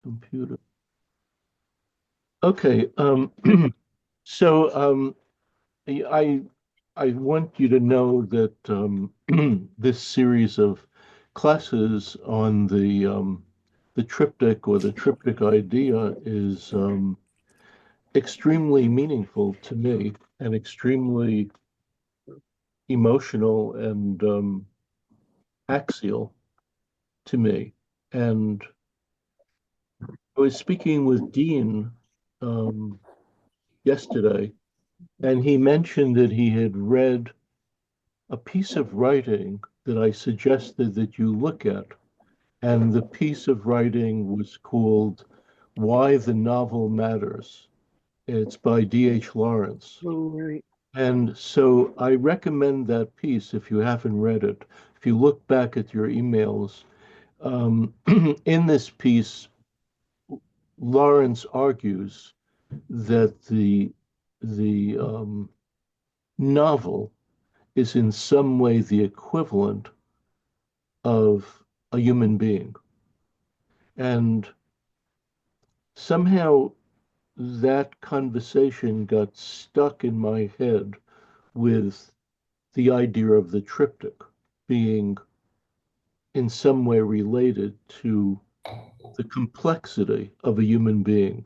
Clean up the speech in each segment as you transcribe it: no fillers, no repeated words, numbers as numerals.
Computer. Okay. So I I want you to know that this series of classes on the triptych or the triptych idea is extremely meaningful to me and extremely emotional and axial to me. And I was speaking with Dean um, yesterday, and he mentioned that he had read a piece of writing that I suggested that you look at. And the piece of writing was called Why the Novel Matters. It's by D.H. Lawrence. All right. And so I recommend that piece if you haven't read it. If you look back at your emails, in this piece, Lawrence argues that the novel is in some way the equivalent of a human being. And somehow that conversation got stuck in my head with the idea of the triptych being in some way related to the complexity of a human being.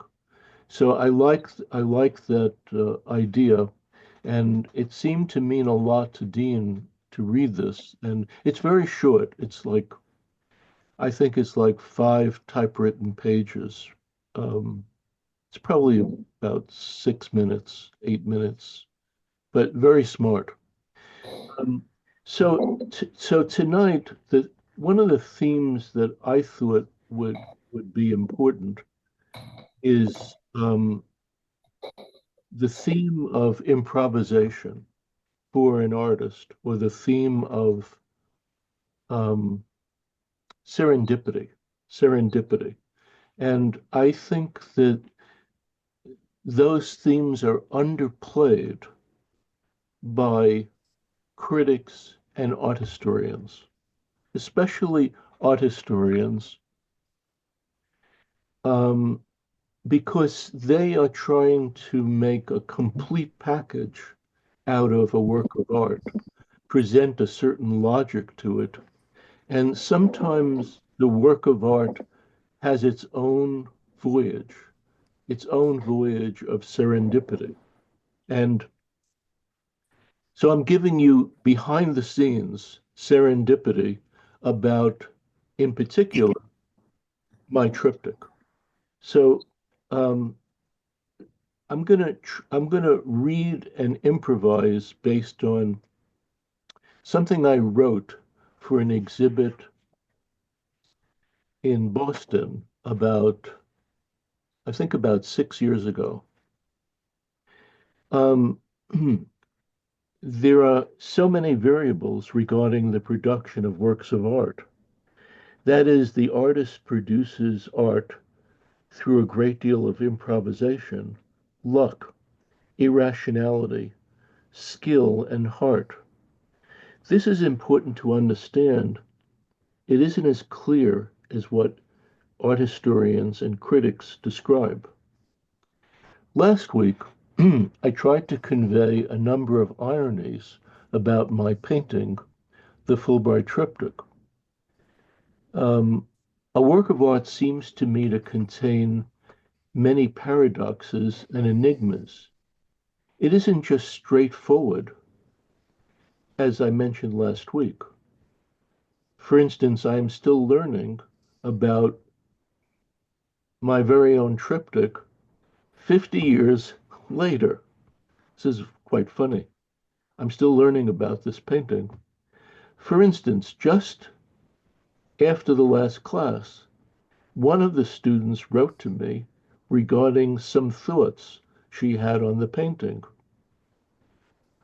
So I like that idea, and it seemed to mean a lot to Dean to read this. And it's very short. I think it's like 5 typewritten pages. Um, it's probably about 6 minutes, 8 minutes, but very smart. Um, so tonight, the one of the themes that I thought would be important is the theme of improvisation for an artist, or the theme of um, serendipity, serendipity. And I think that those themes are underplayed by critics and art historians, especially art historians, um, because they are trying to make a complete package out of a work of art, present a certain logic to it. And sometimes the work of art has voyage, its own voyage of serendipity. And so I'm giving you behind the scenes serendipity about, in particular, my triptych. So um, I'm gonna read and improvise based on something I wrote for an exhibit in Boston I think about 6 years ago. Um, there are so many variables regarding the production of works of art. That is, the artist produces art through a great deal of improvisation, luck, irrationality, skill, and heart. This is important to understand. It isn't as clear as what art historians and critics describe. Last week, I tried to convey a number of ironies about my painting, the Fulbright Triptych. Um, a work of art seems to me to contain many paradoxes and enigmas. It isn't just straightforward, as I mentioned last week. For instance, I am still learning about my very own triptych 50 years later. This is quite funny. I'm still learning about this painting. For instance, just after the last class, one of the students wrote to me regarding some thoughts she had on the painting.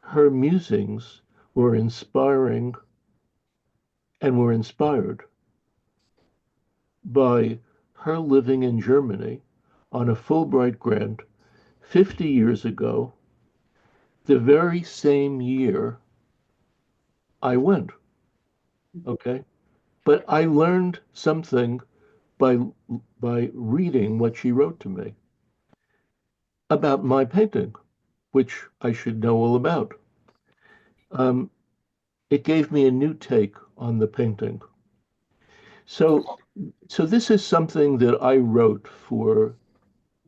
Her musings were inspiring and were inspired by her living in Germany on a Fulbright grant 50 years ago, the very same year I went. Okay. But I learned something by reading what she wrote to me about my painting, which I should know all about. Um, it gave me a new take on the painting. So, so this is something that I wrote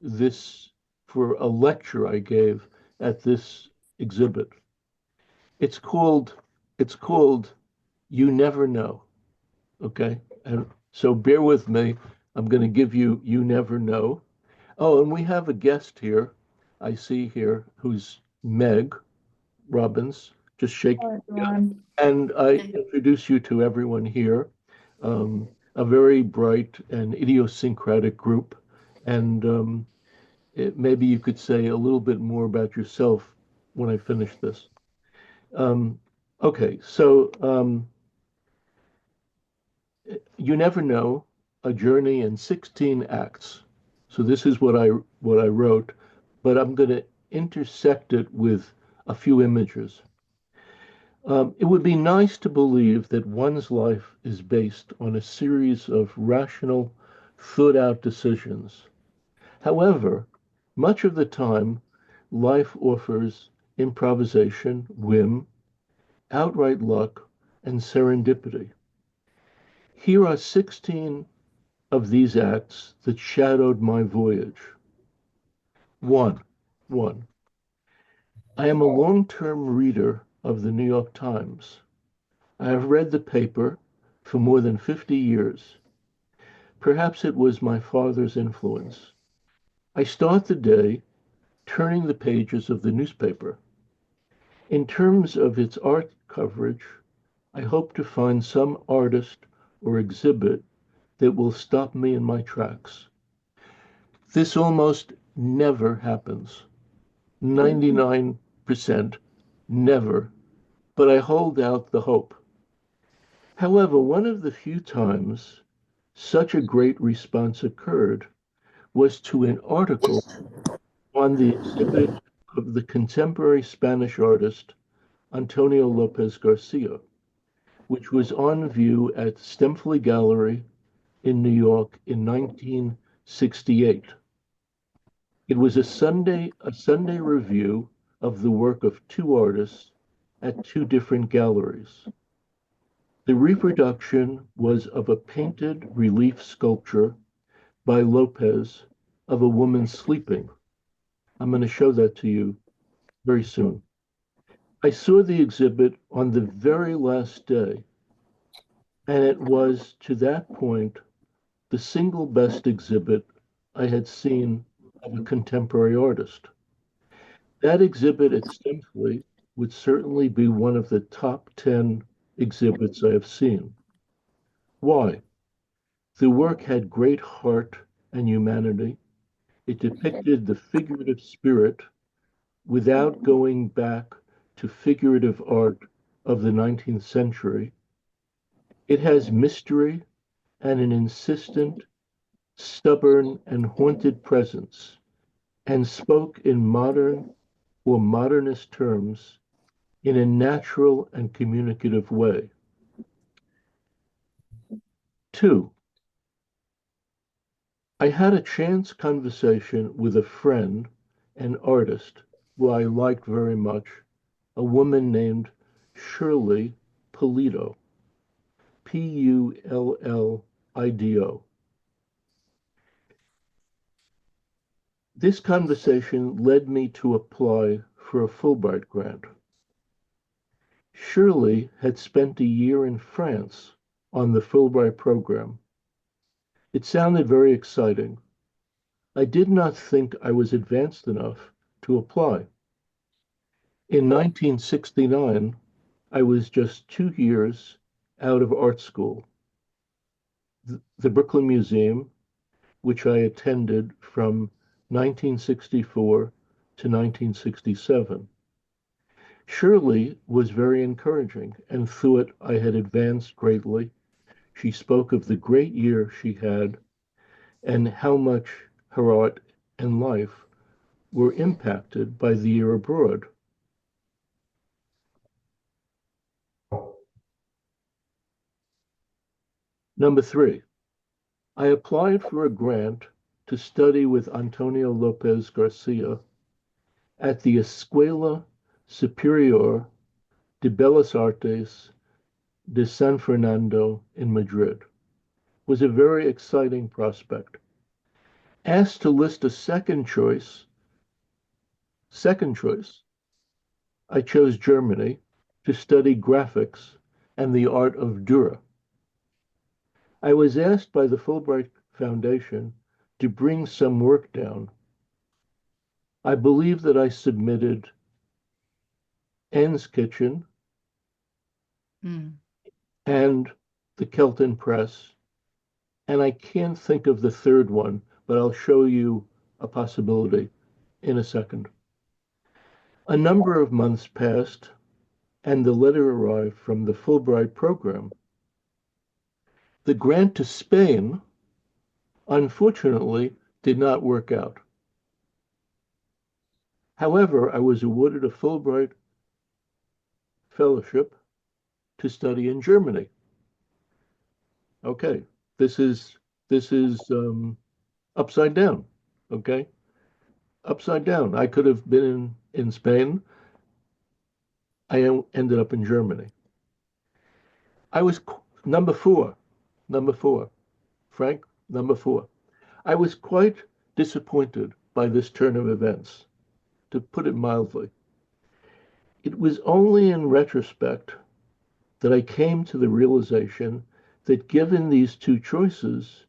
this, for a lecture I gave at this exhibit. It's called, it's called You Never Know. Okay. And so bear with me. I'm going to give you You Never Know. Oh, and we have a guest here, I see here, who's Meg Robbins. Just shake. Hello, Yeah. everyone. And I introduce you to everyone here. A very bright and idiosyncratic group. And maybe you could say a little bit more about yourself when I finish this. Um, okay, so You Never Know, a journey in 16 acts. So this is what I wrote, but I'm going to intersect it with a few images. It would be nice to believe that one's life is based on a series of rational, thought out decisions. However, much of the time, life offers improvisation, whim, outright luck, and serendipity. Here are 16 of these acts that shadowed my voyage. One, one. I am a long-term reader of the New York Times. I have read the paper for more than 50 years. Perhaps it was my father's influence. I start the day turning the pages of the newspaper. In terms of its art coverage, I hope to find some artist or exhibit that will stop me in my tracks. This almost never happens. 99% never, but I hold out the hope. However, one of the few times such a great response occurred was to an article on the exhibit of the contemporary Spanish artist Antonio Lopez Garcia, which was on view at Stempley Gallery in New York in 1968. It was a Sunday review of the work of two artists at two different galleries. The reproduction was of a painted relief sculpture by Lopez of a woman sleeping. I'm going to show that to you very soon. I saw the exhibit on the very last day, and it was to that point the single best exhibit I had seen of a contemporary artist. That exhibit at Stimpley would certainly be one of the top 10 exhibits I have seen. Why? The work had great heart and humanity. It depicted the figurative spirit without going back to figurative art of the 19th century. It has mystery and an insistent, stubborn, and haunted presence, and spoke in modern or modernist terms in a natural and communicative way. Two, I had a chance conversation with a friend, an artist who I liked very much, a woman named Shirley Pulido, Pullido. This conversation led me to apply for a Fulbright grant. Shirley had spent a year in France on the Fulbright program. It sounded very exciting. I did not think I was advanced enough to apply. In 1969, I was just 2 years out of art school. The Brooklyn Museum, which I attended from 1964 to 1967. Shirley was very encouraging and thought I had advanced greatly. She spoke of the great year she had and how much her art and life were impacted by the year abroad. Number three, I applied for a grant to study with Antonio Lopez Garcia at the Escuela Superior de Bellas Artes de San Fernando in Madrid. It was a very exciting prospect. Asked to list a second choice, I chose Germany to study graphics and the art of Dürer. I was asked by the Fulbright Foundation to bring some work down. I believe that I submitted Anne's Kitchen Mm. and the Kelton Press, and I can't think of the third one, but I'll show you a possibility in a second. A number of months passed, and the letter arrived from the Fulbright program. The grant to Spain, unfortunately, did not work out. However, I was awarded a Fulbright fellowship to study in Germany. Okay, this is upside down. Okay, upside down. I could have been in Spain. I ended up in Germany. I was number four, number four, Frank, number four. I was quite disappointed by this turn of events, to put it mildly. It was only in retrospect that I came to the realization that given these two choices,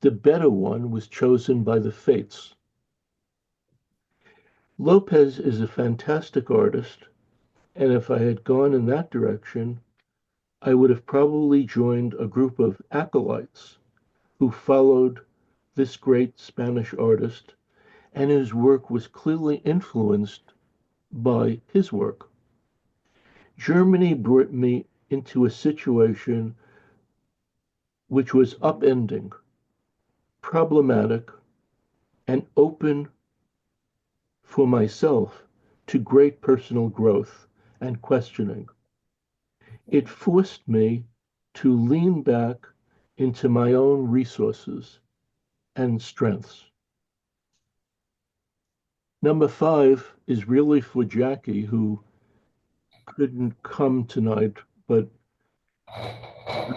the better one was chosen by the fates. Lopez is a fantastic artist, and if I had gone in that direction, I would have probably joined a group of acolytes who followed this great Spanish artist and whose work was clearly influenced by his work. Germany brought me into a situation which was upending, problematic, and open for myself to great personal growth and questioning. It forced me to lean back into my own resources and strengths. Number five is really for Jackie, who couldn't come tonight, but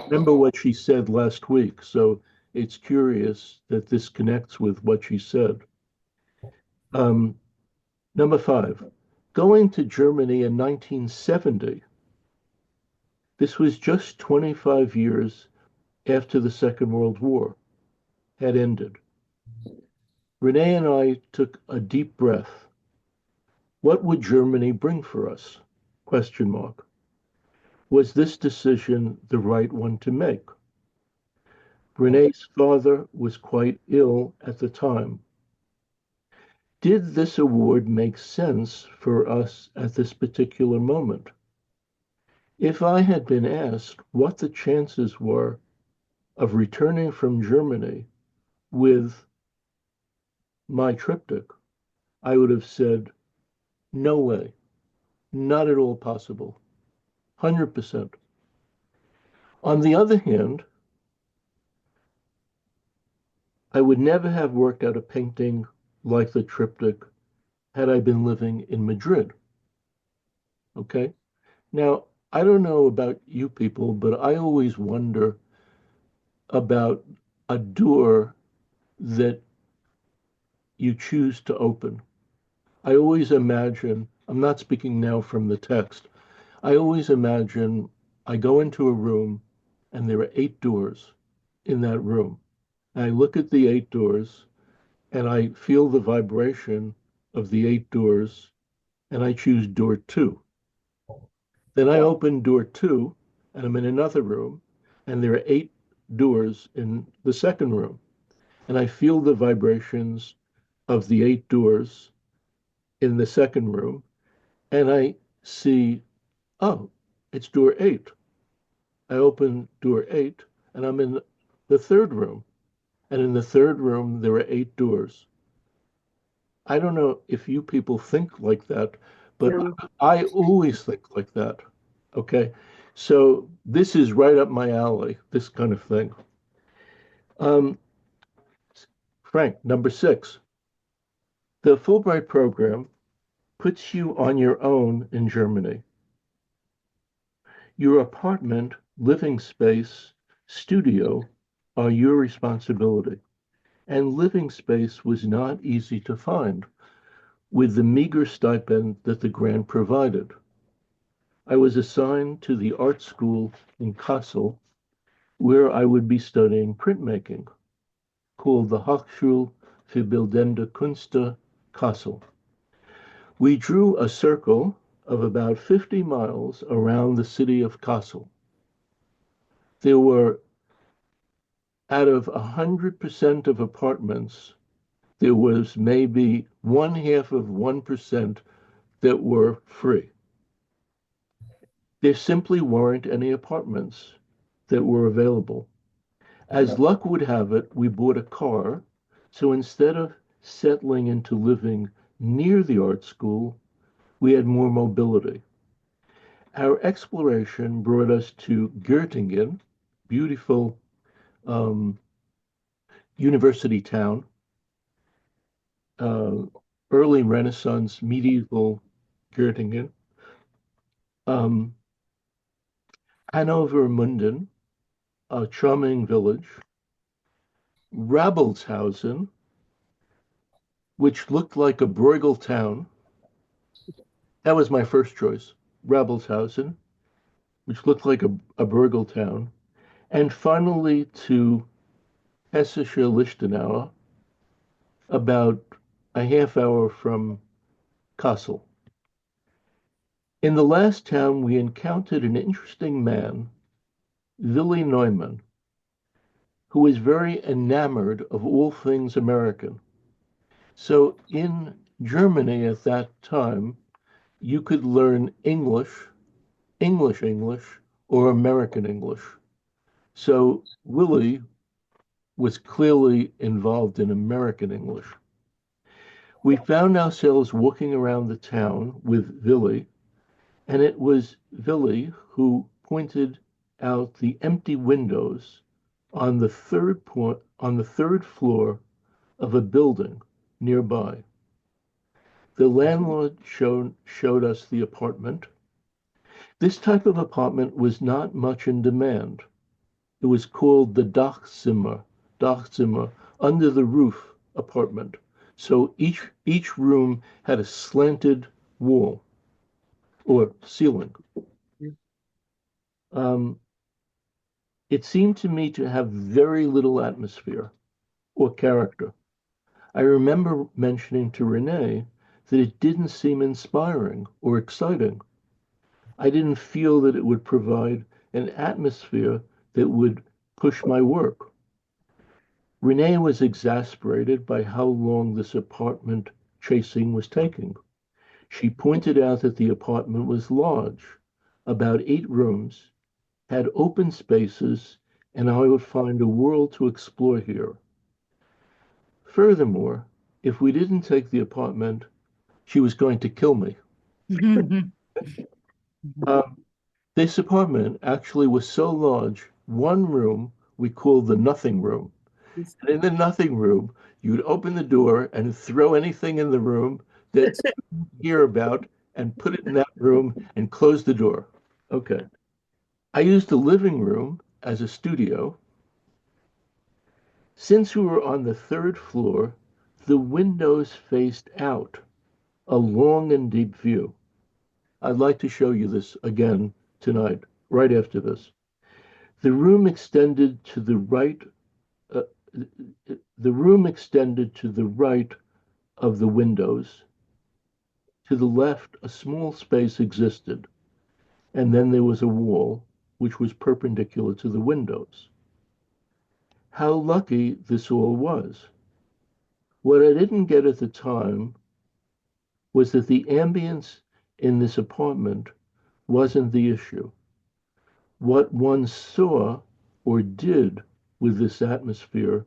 remember what she said last week. So it's curious that this connects with what she said. Um, Number five, going to Germany in 1970. This was just 25 years after the Second World War had ended. Renee and I took a deep breath. What would Germany bring for us? Question mark. Was this decision the right one to make? Renee's father was quite ill at the time. Did this award make sense for us at this particular moment? If I had been asked what the chances were of returning from Germany with my triptych, I would have said, no way, not at all possible, 100%. On the other hand, I would never have worked out a painting like the triptych had I been living in Madrid. Okay? Now, I don't know about you people, but I always wonder about a door that you choose to open. I always imagine, I'm not speaking now from the text, I always imagine I go into a room and there are eight doors in that room. And I look at the eight doors and I feel the vibration of the eight doors and I choose door two. Then I open door two and I'm in another room and there are eight doors in the second room. And I feel the vibrations of the eight doors in the second room and I see, oh, it's door eight. I open door eight and I'm in the third room. And in the third room, there are eight doors. I don't know if you people think like that, but No. I always think like that. Okay. So this is right up my alley, this kind of thing. Um, Frank, number six, the Fulbright program puts you on your own in Germany. Your apartment, living space, studio are your responsibility. And living space was not easy to find with the meager stipend that the grant provided. I was assigned to the art school in Kassel, where I would be studying printmaking, called the Hochschule für Bildende Künste Kassel. We drew a circle of about 50 miles around the city of Kassel. There were, out of 100% of apartments, there was maybe one half of 1% that were free. There simply weren't any apartments that were available. As luck would have it, we bought a car. So instead of settling into living near the art school, we had more mobility. Our exploration brought us to Göttingen, beautiful um, university town, uh, early Renaissance, medieval Göttingen, um, Hannover Munden, a charming village, Rabelshausen, which looked like a Bruegel town. That was my first choice, Rabelshausen, which looked like a Bruegel town. And finally to Hessische Lichtenau, about a half hour from Kassel. In the last town, we encountered an interesting man, Willy Neumann, who was very enamored of all things American. So in Germany at that time, you could learn English, or American English. So Willie was clearly involved in American English. We found ourselves walking around the town with Willie, and it was Willie who pointed out the empty windows on the third floor of a building nearby. The landlord showed us the apartment. This type of apartment was not much in demand. It was called the Dachzimmer, under the roof apartment. So each room had a slanted wall or ceiling. Um, it seemed to me to have very little atmosphere or character. I remember mentioning to Renee that it didn't seem inspiring or exciting. I didn't feel that it would provide an atmosphere that would push my work. Renee was exasperated by how long this apartment chasing was taking. She pointed out that the apartment was large, about 8 rooms, had open spaces, and I would find a world to explore here. Furthermore, if we didn't take the apartment, she was going to kill me. Um, this apartment actually was so large, one room we called the nothing room. And in the nothing room, you'd open the door and throw anything in the room that you hear about and put it in that room and close the door. Okay. I used the living room as a studio. Since we were on the third floor, the windows faced out, a long and deep view. I'd like to show you this again tonight, right after this. The room extended to the right. Uh, the room extended to the right of the windows. To the left, a small space existed, and then there was a wall which was perpendicular to the windows. How lucky this all was. What I didn't get at the time was that the ambience in this apartment wasn't the issue. What one saw or did with this atmosphere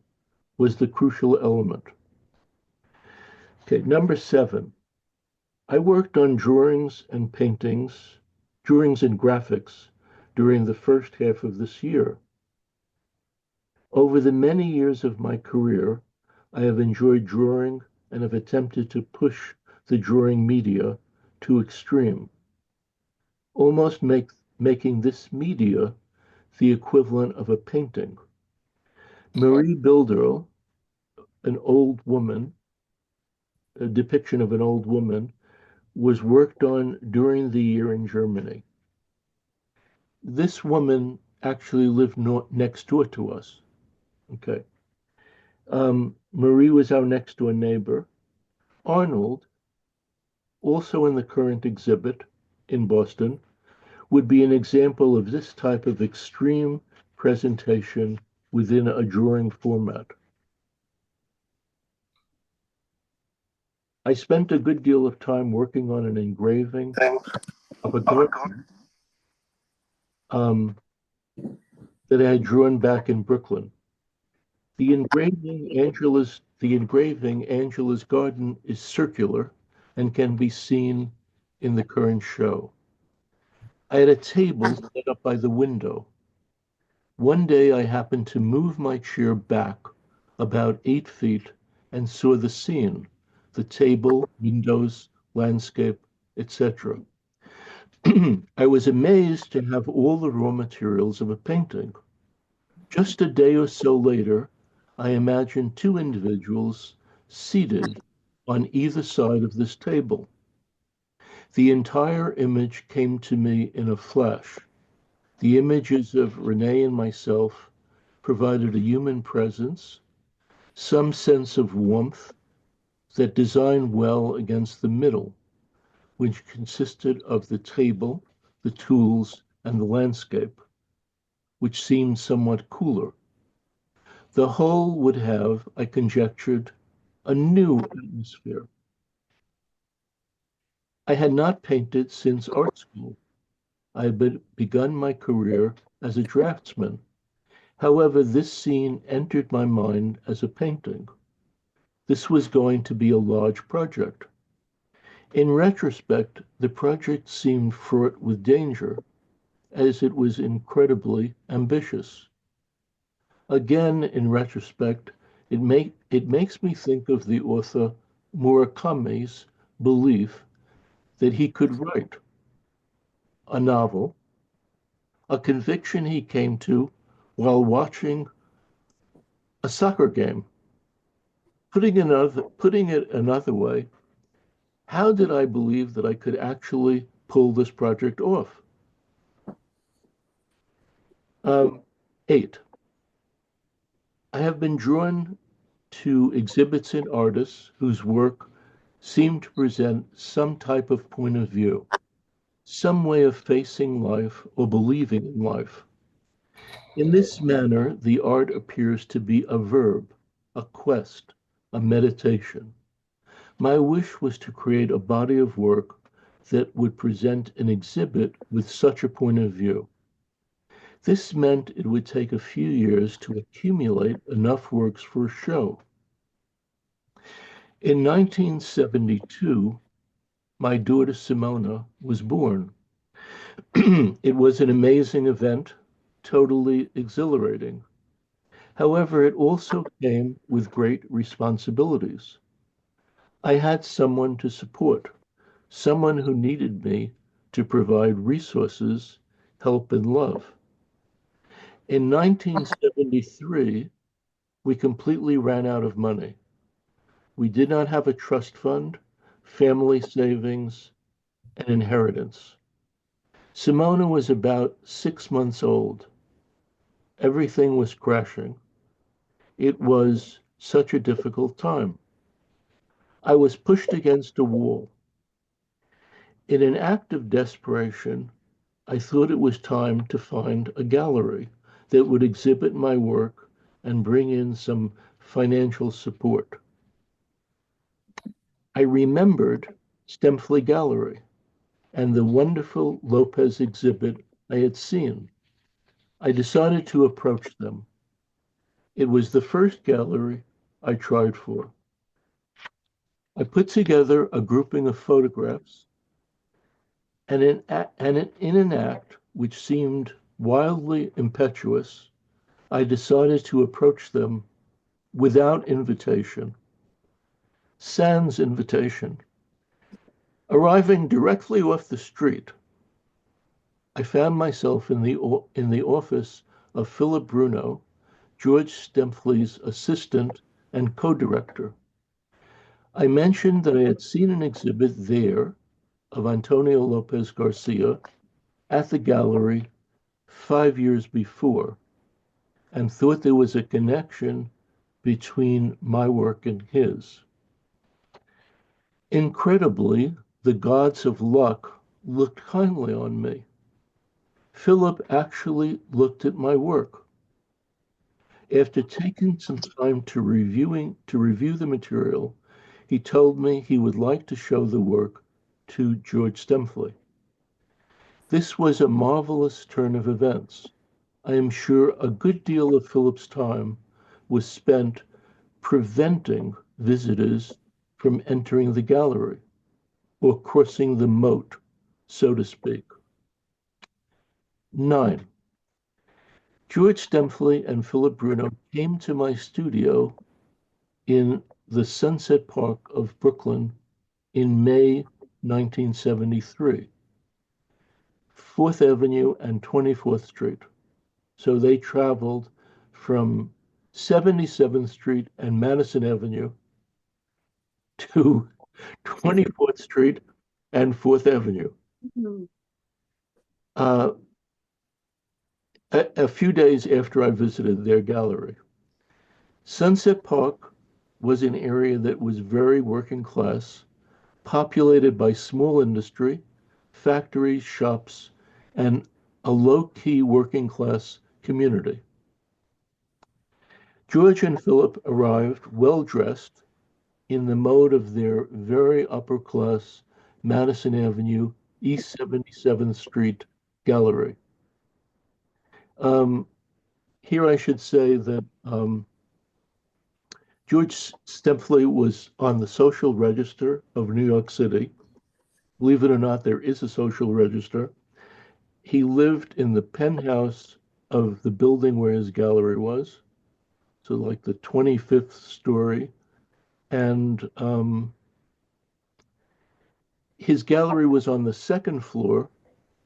was the crucial element. Okay, number 7. I worked on drawings and graphics during the first half of this year. Over the many years of my career, I have enjoyed drawing and have attempted to push the drawing media to extreme, almost making this media the equivalent of a painting. Marie Bilderl, an old woman, a depiction of an old woman, was worked on during the year in Germany. This woman actually lived next door to us. Okay. Marie was our next door neighbor. Arnold, also in the current exhibit in Boston, would be an example of this type of extreme presentation within a drawing format. I spent a good deal of time working on an engraving of a garden um, that I had drawn back in Brooklyn. The engraving Angela's garden is circular and can be seen in the current show. I had a table set up by the window. One day I happened to move my chair back about 8 feet and saw the scene, the table, windows, landscape, etc. I was amazed to have all the raw materials of a painting. Just a day or so later, I imagined two individuals seated on either side of this table. The entire image came to me in a flash. The images of Renee and myself provided a human presence, some sense of warmth that designed well against the middle, which consisted of the table, the tools, and the landscape, which seemed somewhat cooler. The whole would have, I conjectured, a new atmosphere. I had not painted since art school. I had begun my career as a draftsman. However, this scene entered my mind as a painting. This was going to be a large project. In retrospect, the project seemed fraught with danger, as it was incredibly ambitious. Again, in retrospect, it makes me think of the author Murakami's belief that he could write a novel, a conviction he came to while watching a soccer game. Putting it another way, how did I believe that I could actually pull this project off? Um, 8. I have been drawn to exhibits and artists whose work seemed to present some type of point of view, some way of facing life or believing in life. In this manner, the art appears to be a verb, a quest, a meditation. My wish was to create a body of work that would present an exhibit with such a point of view. This meant it would take a few years to accumulate enough works for a show. In 1972, my daughter Simona was born. It was an amazing event, totally exhilarating. However, it also came with great responsibilities. I had someone to support, someone who needed me to provide resources, help, and love. In 1973, we completely ran out of money. We did not have a trust fund, family savings, and inheritance. Simona was about 6 months old. Everything was crashing. It was such a difficult time. I was pushed against a wall. In an act of desperation, I thought it was time to find a gallery that would exhibit my work and bring in some financial support. I remembered Stemfley Gallery and the wonderful Lopez exhibit I had seen. I decided to approach them. It was the first gallery I tried for. I put together a grouping of photographs, and in an act which seemed wildly impetuous, I decided to approach them without invitation, sans invitation. Arriving directly off the street, I found myself in the office of Philip Bruno, George Stempfli's assistant and co-director. I mentioned that I had seen an exhibit there of Antonio Lopez Garcia at the gallery 5 years before and thought there was a connection between my work and his. Incredibly, the gods of luck looked kindly on me. Philip actually looked at my work. After taking some time to review the material, he told me he would like to show the work to George Stempfli. This was a marvelous turn of events. I am sure a good deal of Philip's time was spent preventing visitors from entering the gallery or crossing the moat, so to speak. 9. George Stempfli and Philip Bruno came to my studio in the Sunset Park of Brooklyn in May 1973, 4th Avenue and 24th Street. So they traveled from 77th Street and Madison Avenue to 24th Street and 4th Avenue. Uh, a few days after I visited their gallery. Sunset Park was an area that was very working class, populated by small industry, factories, shops, and a low-key working class community. George and Philip arrived well dressed in the mode of their very upper class Madison Avenue, East 77th Street gallery. Here I should say that George Stempfli was on the social register of New York City. Believe it or not, there is a social register. He lived in the penthouse of the building where his gallery was, so like the 25th story. And his gallery was on the second floor,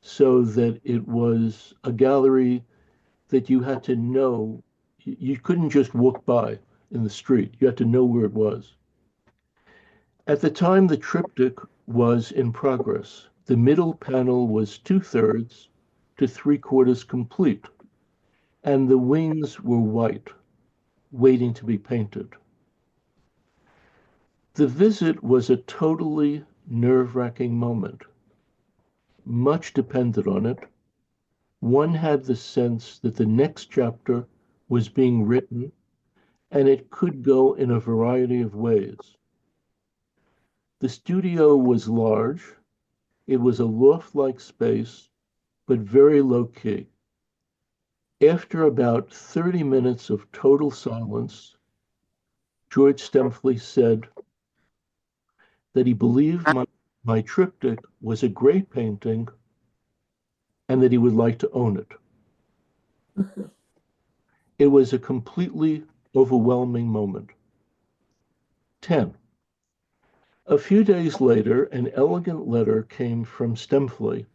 so that it was a gallery that you had to know. You couldn't just walk by in the street. You had to know where it was. At the time the triptych was in progress, the middle panel was 2/3 to 3/4 complete, and the wings were white, waiting to be painted. The visit was a totally nerve-wracking moment. Much depended on it. One had the sense that the next chapter was being written, and it could go in a variety of ways. The studio was large. It was a loft-like space, but very low-key. After about 30 minutes of total silence, George Stempfli said that he believed my triptych was a great painting and that he would like to own it. It was a completely overwhelming moment. 10. A few days later, an elegant letter came from Stempfli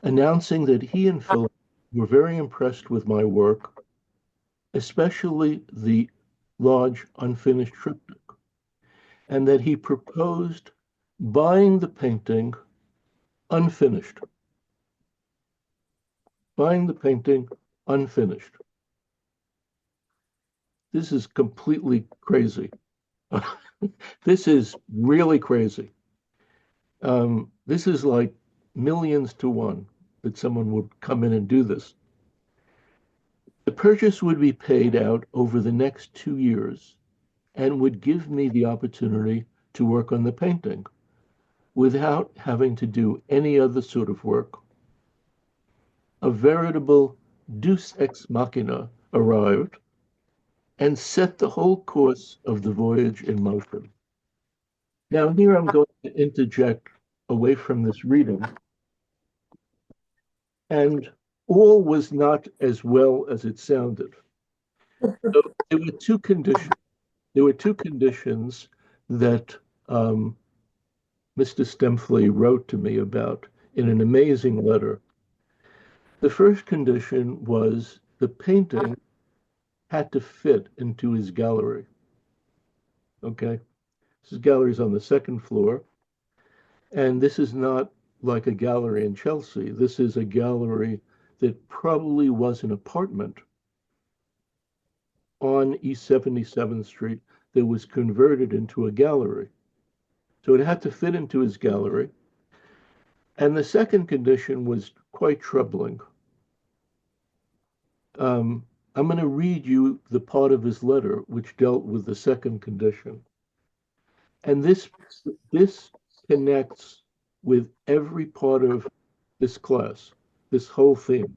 announcing that he and Philip were very impressed with my work, especially the large unfinished triptych, and that he proposed buying the painting unfinished. Buying the painting unfinished. This is completely crazy. This is really crazy. This is like millions to one that someone would come in and do this. The purchase would be paid out over the next 2 years and would give me the opportunity to work on the painting without having to do any other sort of work. A veritable deus ex machina arrived and set the whole course of the voyage in motion. Now, here I'm going to interject away from this reading and all was not as well as it sounded. So there were two conditions. There were two conditions that Mr. Stempfli wrote to me about in an amazing letter. The first condition was the painting had to fit into his gallery. Okay. His gallery is on the second floor. And this is not like a gallery in Chelsea. This is a gallery that probably was an apartment on East 77th Street that was converted into a gallery. So it had to fit into his gallery. And the second condition was quite troubling. I'm going to read you the part of his letter which dealt with the second condition. And this connects with every part of this class, this whole theme.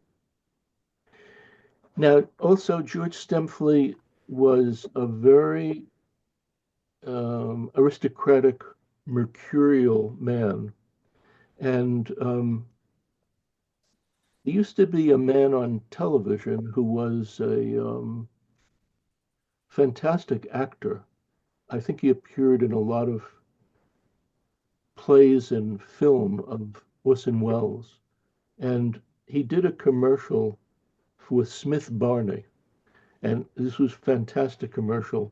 Now, also, George Stempfli was a very aristocratic, mercurial man. And there used to be a man on television who was a fantastic actor. I think he appeared in a lot of plays and film of Orson Welles. And he did a commercial for Smith Barney. And this was a fantastic commercial.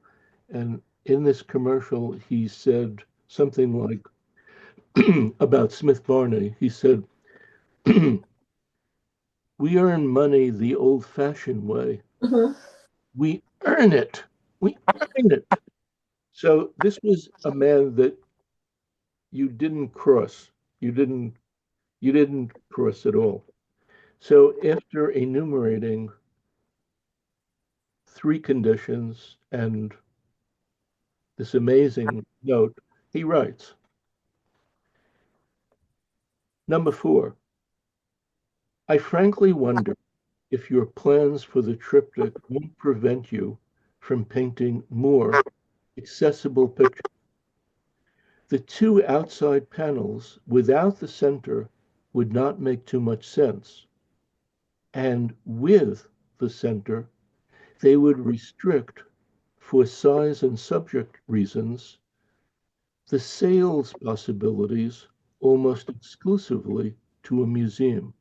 And in this commercial, he said something like about Smith Barney. He said, we earn money the old fashioned way. Mhm. We earn it. We earn it. So this was a man that you didn't cross. You didn't you didn't cross at all. So after enumerating three conditions and this amazing note, he writes, number four, I frankly wonder if your plans for the triptych won't prevent you from painting more accessible pictures. The two outside panels without the center would not make too much sense. And with the center, they would restrict, for size and subject reasons, the sales possibilities almost exclusively to a museum.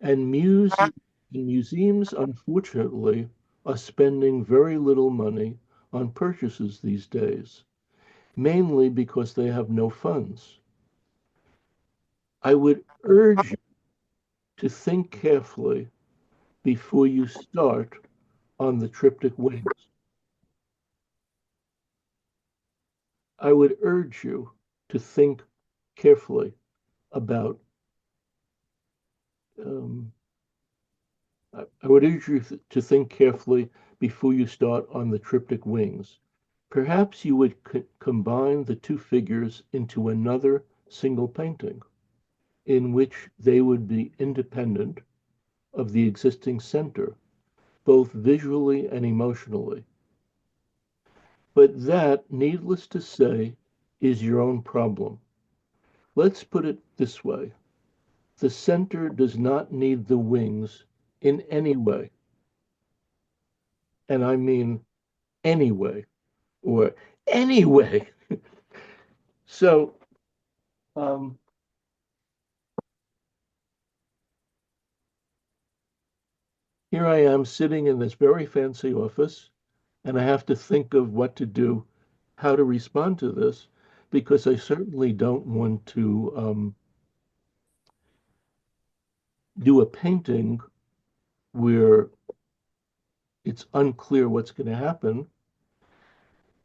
And museums, unfortunately, are spending very little money on purchases these days, mainly because they have no funds. I would urge you to think carefully before you start on the triptych wings. I would urge you to think carefully about um, I would urge you to think carefully before you start on the triptych wings. Perhaps you would combine the two figures into another single painting in which they would be independent of the existing center, both visually and emotionally. But that, needless to say, is your own problem. Let's put it this way. The center does not need the wings in any way. And I mean any way or anyway. So um, here I am sitting in this very fancy office, and I have to think of what to do, how to respond to this, because I certainly don't want to do a painting where it's unclear what's going to happen.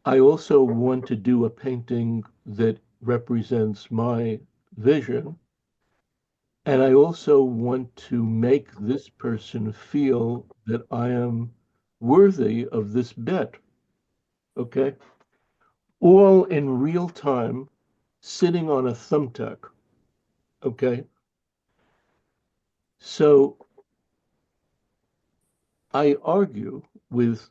I also want to do a painting that represents my vision. And I also want to make this person feel that I am worthy of this bet. Okay. All in real time, sitting on a thumbtack. Okay. So I argue with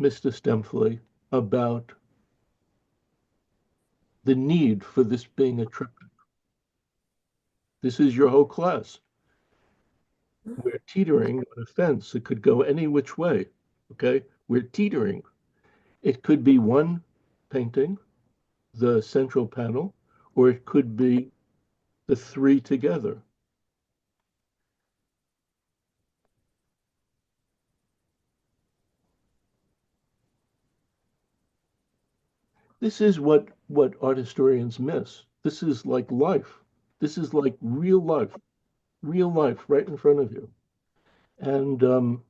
Mr. Stempfli about the need for this being a triptych. This is your whole class. We're teetering on a fence. It could go any which way. Okay? We're teetering. It could be one painting, the central panel, or it could be the three together. This is what art historians miss. This is like life. This is like real life right in front of you. And I'm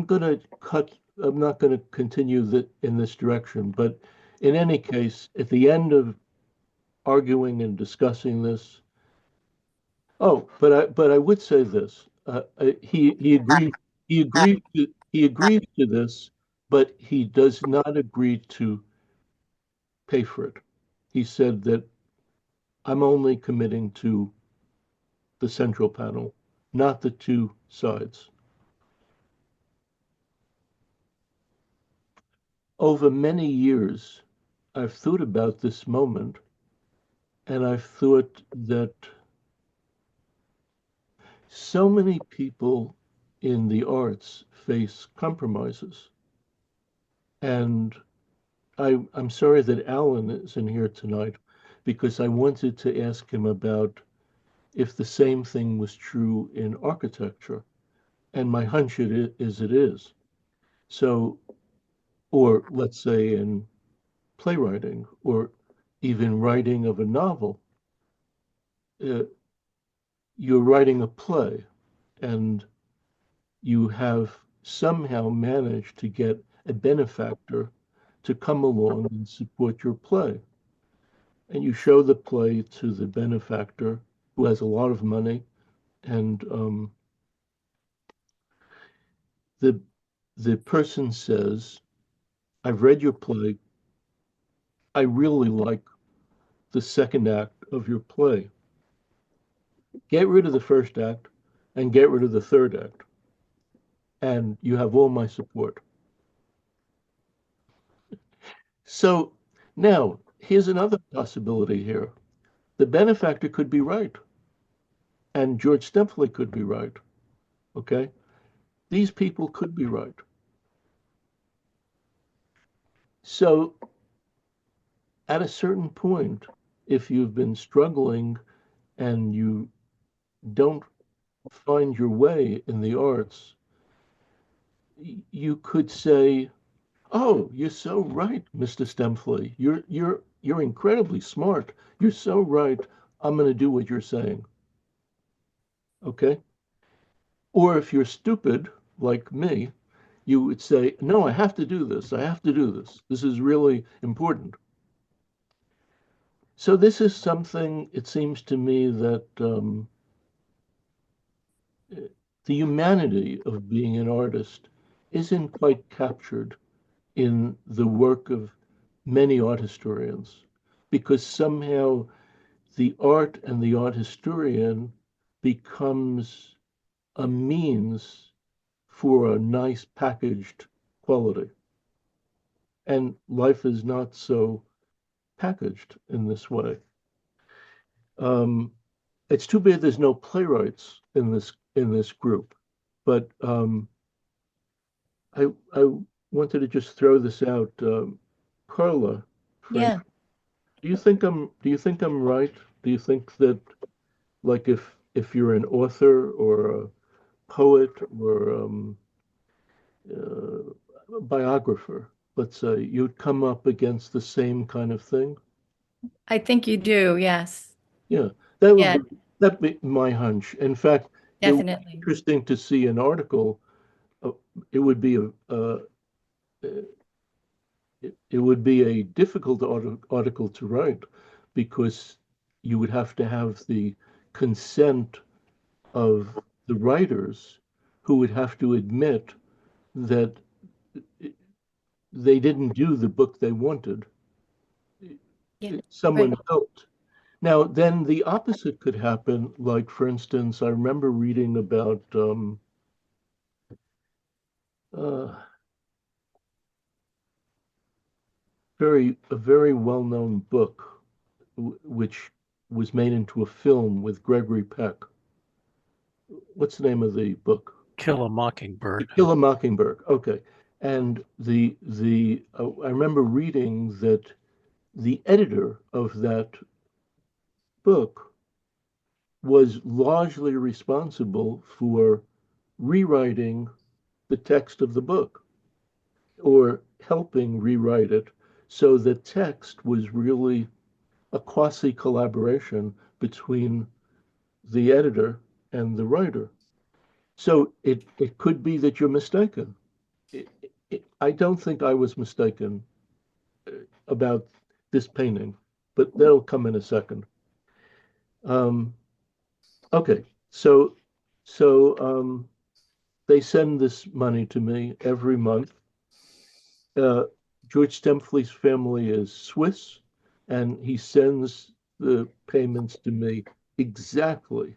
going to cut. I'm not going to continue that in this direction. But in any case, at the end of arguing and discussing this, oh, but I would say this. He agreed to this, but he does not agree to pay for it. He said that I'm only committing to the central panel, not the two sides. Over many years, I've thought about this moment, and I've thought that so many people in the arts face compromises. And I'm sorry that Alan isn't here tonight because I wanted to ask him about if the same thing was true in architecture. And my hunch is it is. So, or let's say in playwriting or even writing of a novel, uh, you're writing a play and you have somehow managed to get a benefactor to come along and support your play. And you show the play to the benefactor who has a lot of money, and the the person says, "I've read your play. I really like the second act of your play. Get rid of the first act and get rid of the third act, and you have all my support." So now here's another possibility here. The benefactor could be right, and George Stempfli could be right. Okay, these people could be right. So at a certain point, if you've been struggling and you don't find your way in the arts, you could say, "Oh, you're so right, Mr. Stempfli. You're incredibly smart. You're so right. I'm going to do what you're saying." Okay? Or if you're stupid, like me, you would say, "No, I have to do this. I have to do this. This is really important." So this is something, it seems to me, that the humanity of being an artist isn't quite captured in the work of many art historians, because somehow the art and the art historian becomes a means for a nice packaged quality. And life is not so packaged in this way. Um, it's too bad there's no playwrights in this group, but I wanted to just throw this out. Carla, Frank, Yeah, do you think I'm right? Do you think that like if you're an author or a poet or a biographer, let's say, you'd come up against the same kind of thing? I think you do. Yes. Yeah, that would Yeah, be that be my hunch. In fact, it would be definitely. interesting to see an article. uh, It would be it would be a difficult article to write because you would have to have the consent of the writers who would have to admit that they didn't do the book they wanted. Yeah, Someone right. else. Now, then the opposite could happen. Like, for instance, I remember reading about uh, a very well-known book which was made into a film with Gregory Peck. what's the name of the book? Kill a To Mockingbird. Kill a Mockingbird. Okay. And I remember reading that the editor of that book was largely responsible for rewriting the text of the book or helping rewrite it. So the text was really a quasi collaboration between the editor and the writer. So it could be that you're mistaken. I don't think I was mistaken about this painting, but that'll come in a second. Um, okay, so so they send this money to me every month. Uh, George Stempfli's family is Swiss, and he sends the payments to me exactly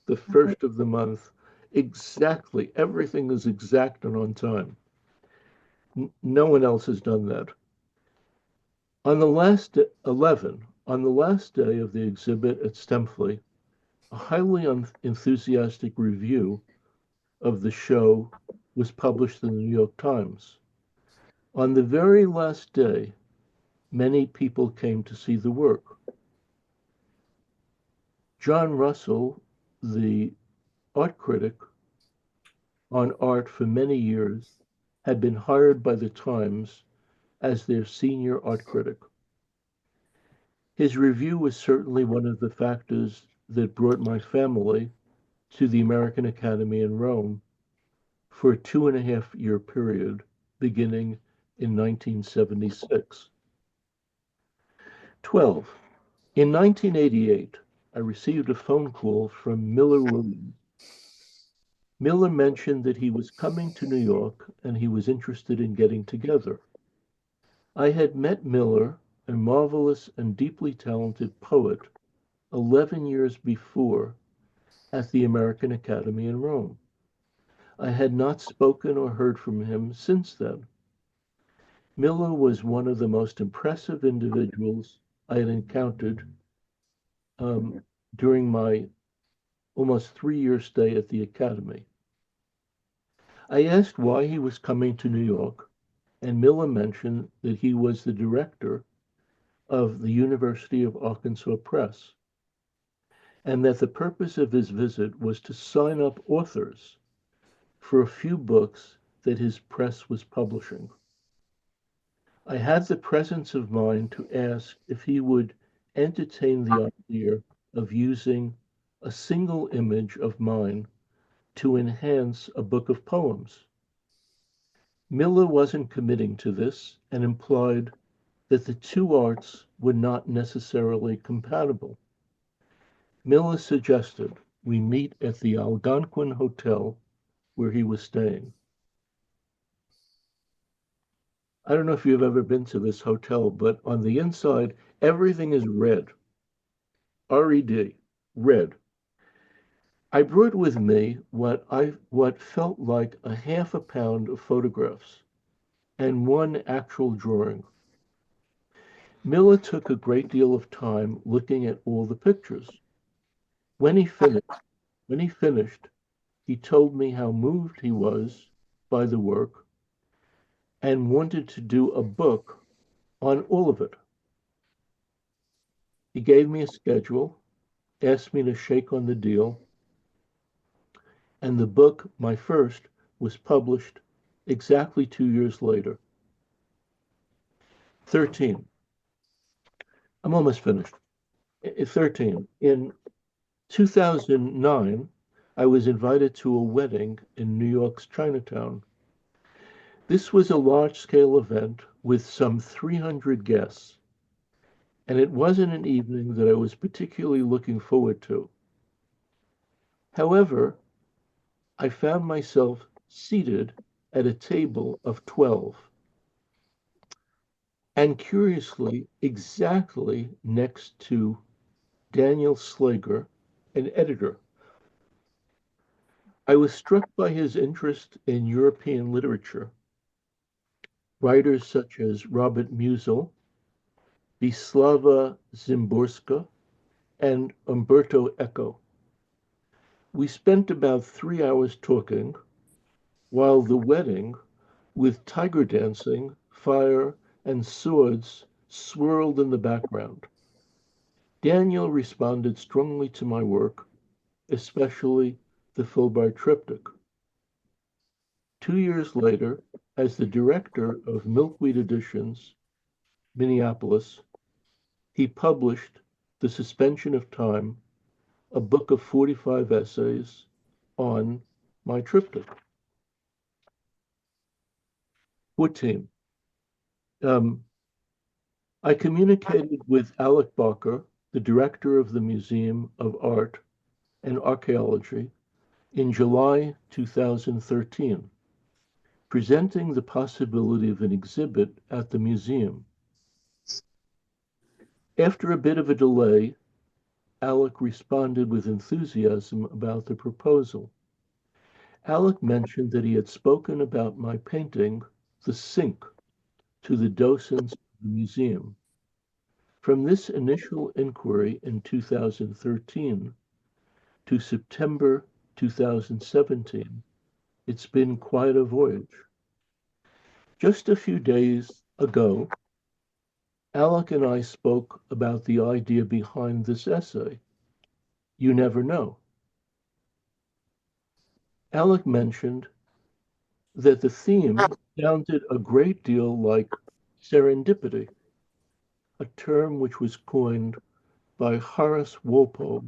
the first of the month. Exactly. Everything is exact and on time. No one else has done that. On the last 11, on the last day of the exhibit at Stempfli, a highly enthusiastic review of the show was published in the New York Times. On the very last day, many people came to see the work. John Russell, the art critic on art for many years, had been hired by the Times as their senior art critic. His review was certainly one of the factors that brought my family to the American Academy in Rome for a 2.5 year period beginning in 1976. 12. In 1988, I received a phone call from Miller Williams. Miller mentioned that he was coming to New York and he was interested in getting together. I had met Miller, a marvelous and deeply talented poet, 11 years before at the American Academy in Rome. I had not spoken or heard from him since then. Miller was one of the most impressive individuals I had encountered um, during my almost 3 year stay at the Academy. I asked why he was coming to New York, and Miller mentioned that he was the director of the University of Arkansas Press, and that the purpose of his visit was to sign up authors for a few books that his press was publishing. I had the presence of mind to ask if he would entertain the idea of using a single image of mine to enhance a book of poems. Miller wasn't committing to this and implied that the two arts were not necessarily compatible. Miller suggested we meet at the Algonquin Hotel where he was staying. I don't know if you've ever been to this hotel, but on the inside, everything is red. R-E-D, red. I brought with me what felt like a half a pound of photographs and one actual drawing. Miller took a great deal of time looking at all the pictures. When he finished, when he finished, he told me how moved he was by the work and wanted to do a book on all of it. He gave me a schedule, asked me to shake on the deal, and the book, my first, was published exactly 2 years later. 13. I'm almost finished. 13. In 2009, I was invited to a wedding in New York's Chinatown. This was a large-scale event with some 300 guests, and it wasn't an evening that I was particularly looking forward to. However, I found myself seated at a table of 12, and curiously, exactly next to Daniel Slager, an editor. I was struck by his interest in European literature. Writers such as Robert Musil, Wisława Szymborska, and Umberto Eco. We spent about 3 hours talking, while the wedding, with tiger dancing, fire, and swords, swirled in the background. Daniel responded strongly to my work, especially the Fulbright Triptych. 2 years later, as the director of Milkweed Editions, Minneapolis, he published The Suspension of Time, a book of 45 essays on my triptych. 14. Um, I communicated with Alec Barker, the director of the Museum of Art and Archaeology, in July 2013, presenting the possibility of an exhibit at the museum. After a bit of a delay, Alec responded with enthusiasm about the proposal. Alec mentioned that he had spoken about my painting, The Sink, to the docents of the museum. From this initial inquiry in 2013 to September 2017, it's been quite a voyage. Just a few days ago, Alec and I spoke about the idea behind this essay. You never know. Alec mentioned that the theme sounded a great deal like serendipity, a term which was coined by Horace Walpole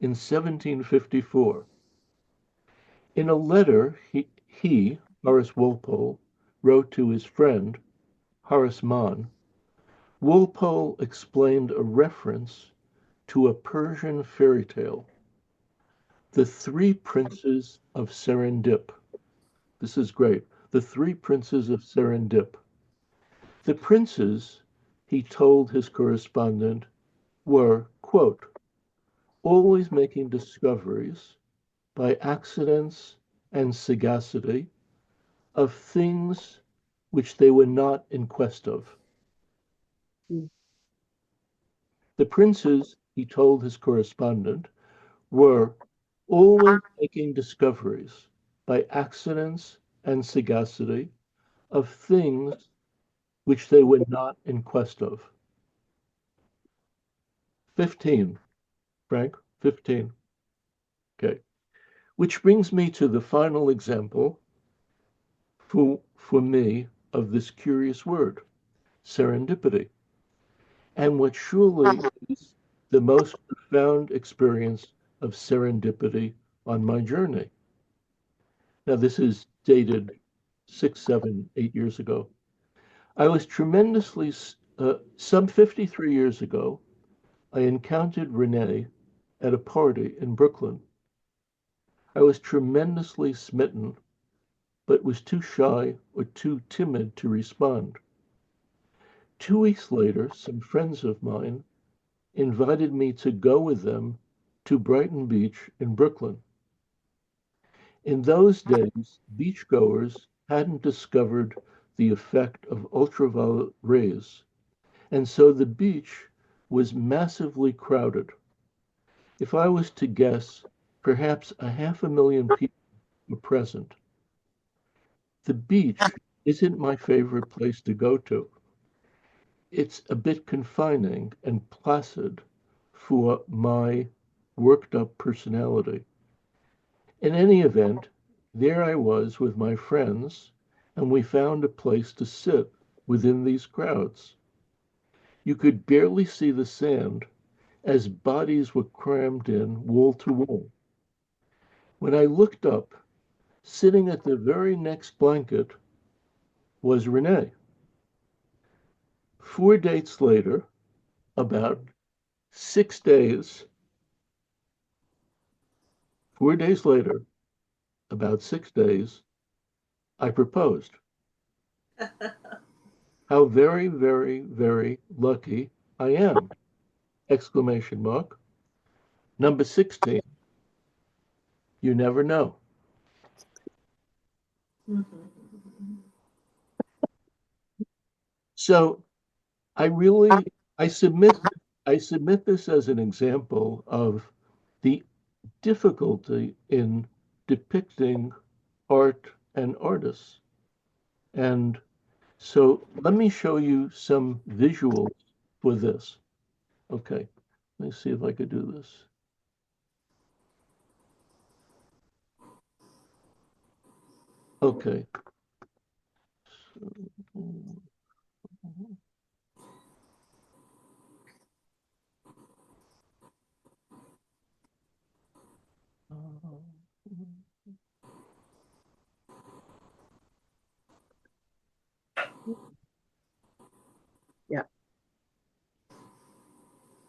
in 1754. In a letter Horace Walpole, wrote to his friend, Horace Mann, Walpole explained a reference to a Persian fairy tale, The Three Princes of Serendip. This is great. The Three Princes of Serendip. The princes, he told his correspondent, were, quote, always making discoveries by accidents and sagacity of things which they were not in quest of. The princes, he told his correspondent, were always making discoveries by accidents and sagacity of things which they were not in quest of. 15, Frank, 15. Okay. Which brings me to the final example for me of this curious word, serendipity, and what surely is the most profound experience of serendipity on my journey. Now, this is dated 6, 7, 8 years ago. I was tremendously, some 53 years ago, I encountered Renee at a party in Brooklyn. I was tremendously smitten, but was too shy or too timid to respond. 2 weeks later, some friends of mine invited me to go with them to Brighton Beach in Brooklyn. In those days, beachgoers hadn't discovered the effect of ultraviolet rays, and so the beach was massively crowded. If I was to guess, perhaps 500,000 people were present. The beach isn't my favorite place to go to. It's a bit confining and placid for my worked up personality. In any event, there I was with my friends, and we found a place to sit within these crowds. You could barely see the sand as bodies were crammed in wall to wall. When I looked up, sitting at the very next blanket was Renee. 4 days later, about 6 days, 4 days later, about 6 days, I proposed. How very, very, very lucky I am! Exclamation mark. Number 16, you never know. So I really, I submit, I submit this as an example of the difficulty in depicting art and artists. And so let me show you some visuals for this. Okay, let me see if I could do this. Okay. Yeah.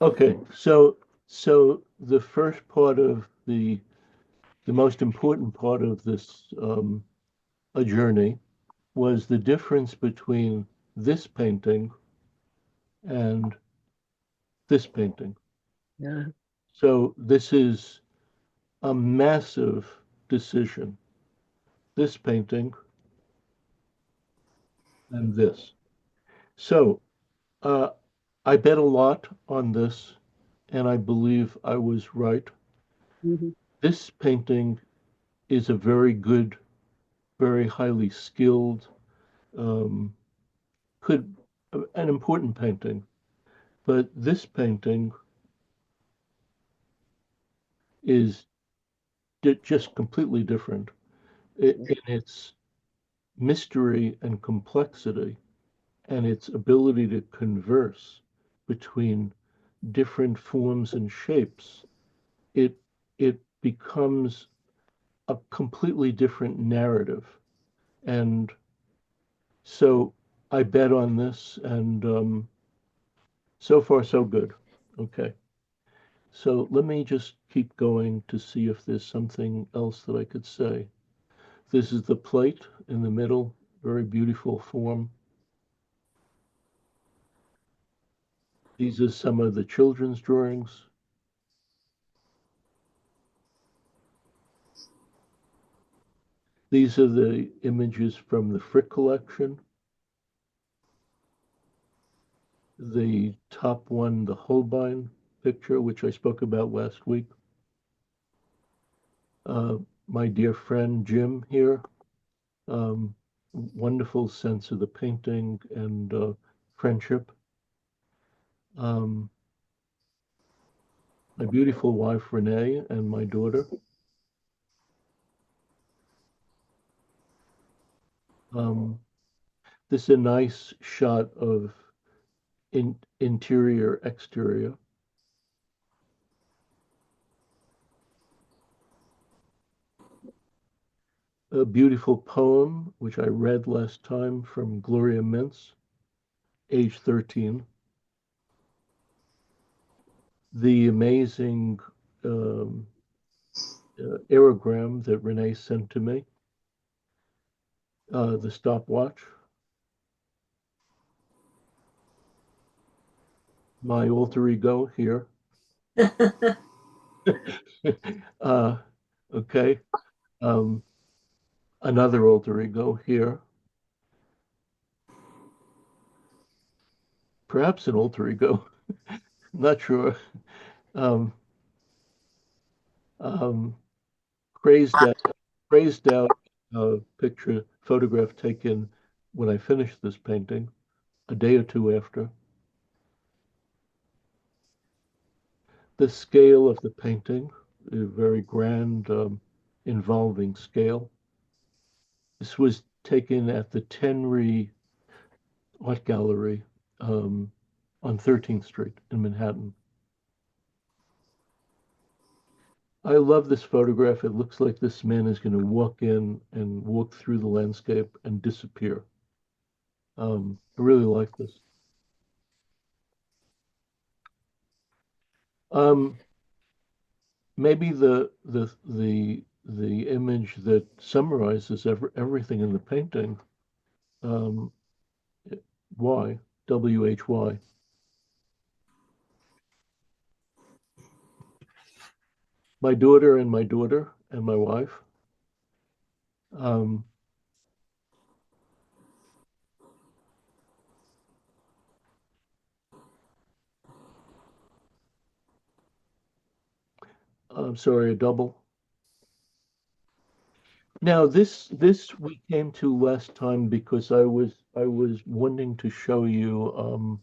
Okay, so the first part of the most important part of this a journey was the difference between this painting and this painting. Yeah. So this is a massive decision. This painting and this. So uh, I bet a lot on this, and I believe I was right. Mhm. This painting is a very good, very highly skilled, um, could an important painting. But this painting is just completely different in its mystery and complexity and its ability to converse between different forms and shapes. It it becomes a completely different narrative. And so I bet on this, and so far so good. Okay. So let me just keep going to see if there's something else that I could say. This is the plate in the middle, very beautiful form. These are some of the children's drawings. These are the images from the Frick collection. The top one, the Holbein picture, which I spoke about last week. Uh, my dear friend Jim here, wonderful sense of the painting and friendship. Um, my beautiful wife Renee and my daughter. Um, this is a nice shot of interior, exterior. A beautiful poem, which I read last time from Gloria Mintz, age 13. The amazing um, aerogram that Renee sent to me, the stopwatch, my alter ego here. uh, okay. Um, another alter ego here. Perhaps an alter ego. Not sure. Um, um, crazed out, crazed out picture, photograph taken when I finished this painting, a day or two after. The scale of the painting, a very grand, involving scale. This was taken at the Tenry Art Gallery on 13th Street in Manhattan. I love this photograph. It looks like this man is going to walk in and walk through the landscape and disappear. I really like this. Um, maybe the image that summarizes everything in the painting. Um, why WHY? My daughter and my wife. Um, I'm sorry, a double. Now this we came to last time because I was wanting to show you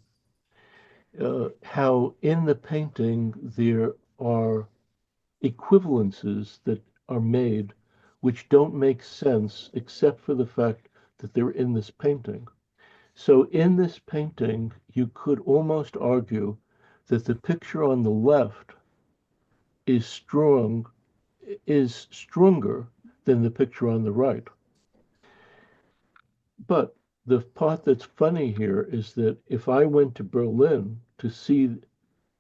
how in the painting there are equivalences that are made which don't make sense except for the fact that they're in this painting. So in this painting, you could almost argue that the picture on the left is stronger than the picture on the right. But the part that's funny here is that if I went to Berlin to see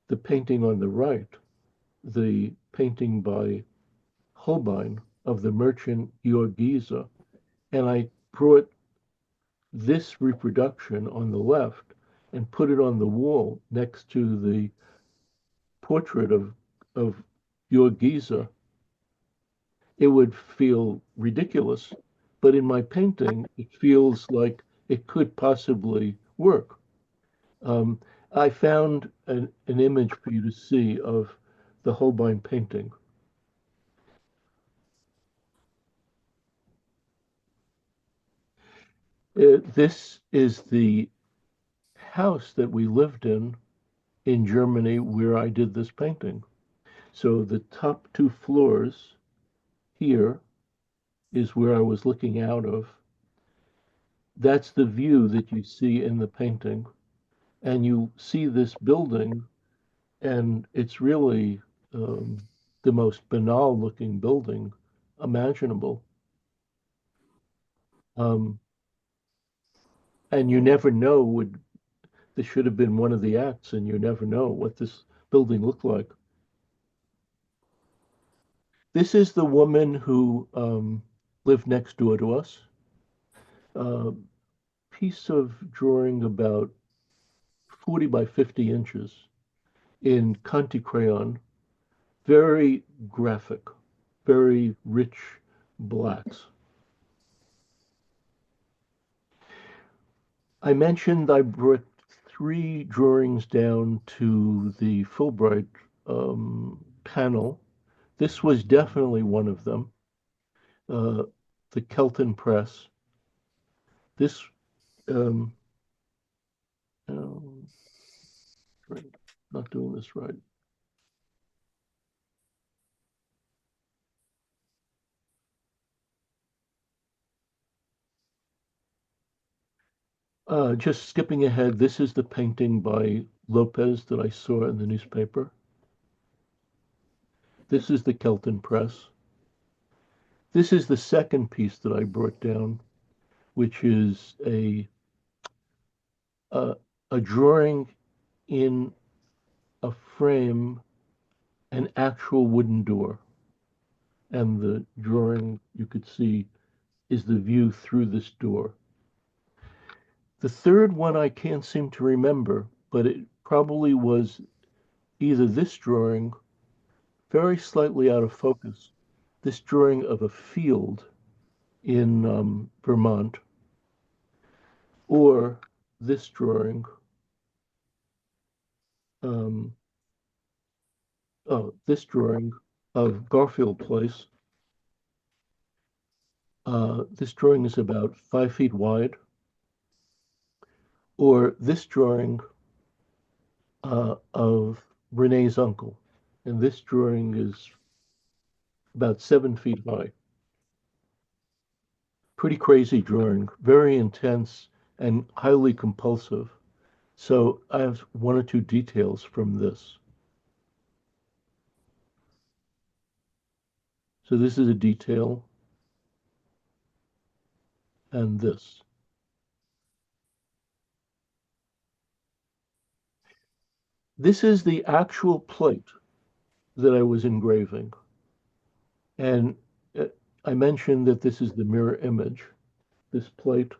the painting on the right, the painting by Holbein of the merchant Georgise, and I brought this reproduction on the left and put it on the wall next to the portrait of Georgise, it would feel ridiculous. But in my painting, it feels like it could possibly work. Um, I found an image for you to see of the Holbein painting. This is the house that we lived in Germany where I did this painting. So the top two floors here is where I was looking out of. That's the view that you see in the painting. And you see this building, and it's really the most banal looking building imaginable. Um, and you never know would this should have been one of the acts, and you never know what this building looked like. This is the woman who lived next door to us. A piece of drawing about 40 by 50 inches in Conti crayon, very graphic, very rich blacks. I mentioned I brought three drawings down to the Fulbright panel. This was definitely one of them. Uh, the Kelton Press. This, um, um, right, not doing this right. Just skipping ahead, this is the painting by Lopez that I saw in the newspaper. This is the Kelton Press. This is the second piece that I brought down, which is a, a drawing in a frame, an actual wooden door. And the drawing you could see is the view through this door. The third one I can't seem to remember, but it probably was either this drawing, very slightly out of focus, this drawing of a field in Vermont, or this drawing, um, this drawing of Garfield Place. This drawing is about 5 feet wide, or this drawing of Renee's uncle. And this drawing is about 7 feet high. Pretty crazy drawing, very intense and highly compulsive. So I have one or two details from this. So this is a detail, and this. This is the actual plate that I was engraving. And I mentioned that this is the mirror image, this plate.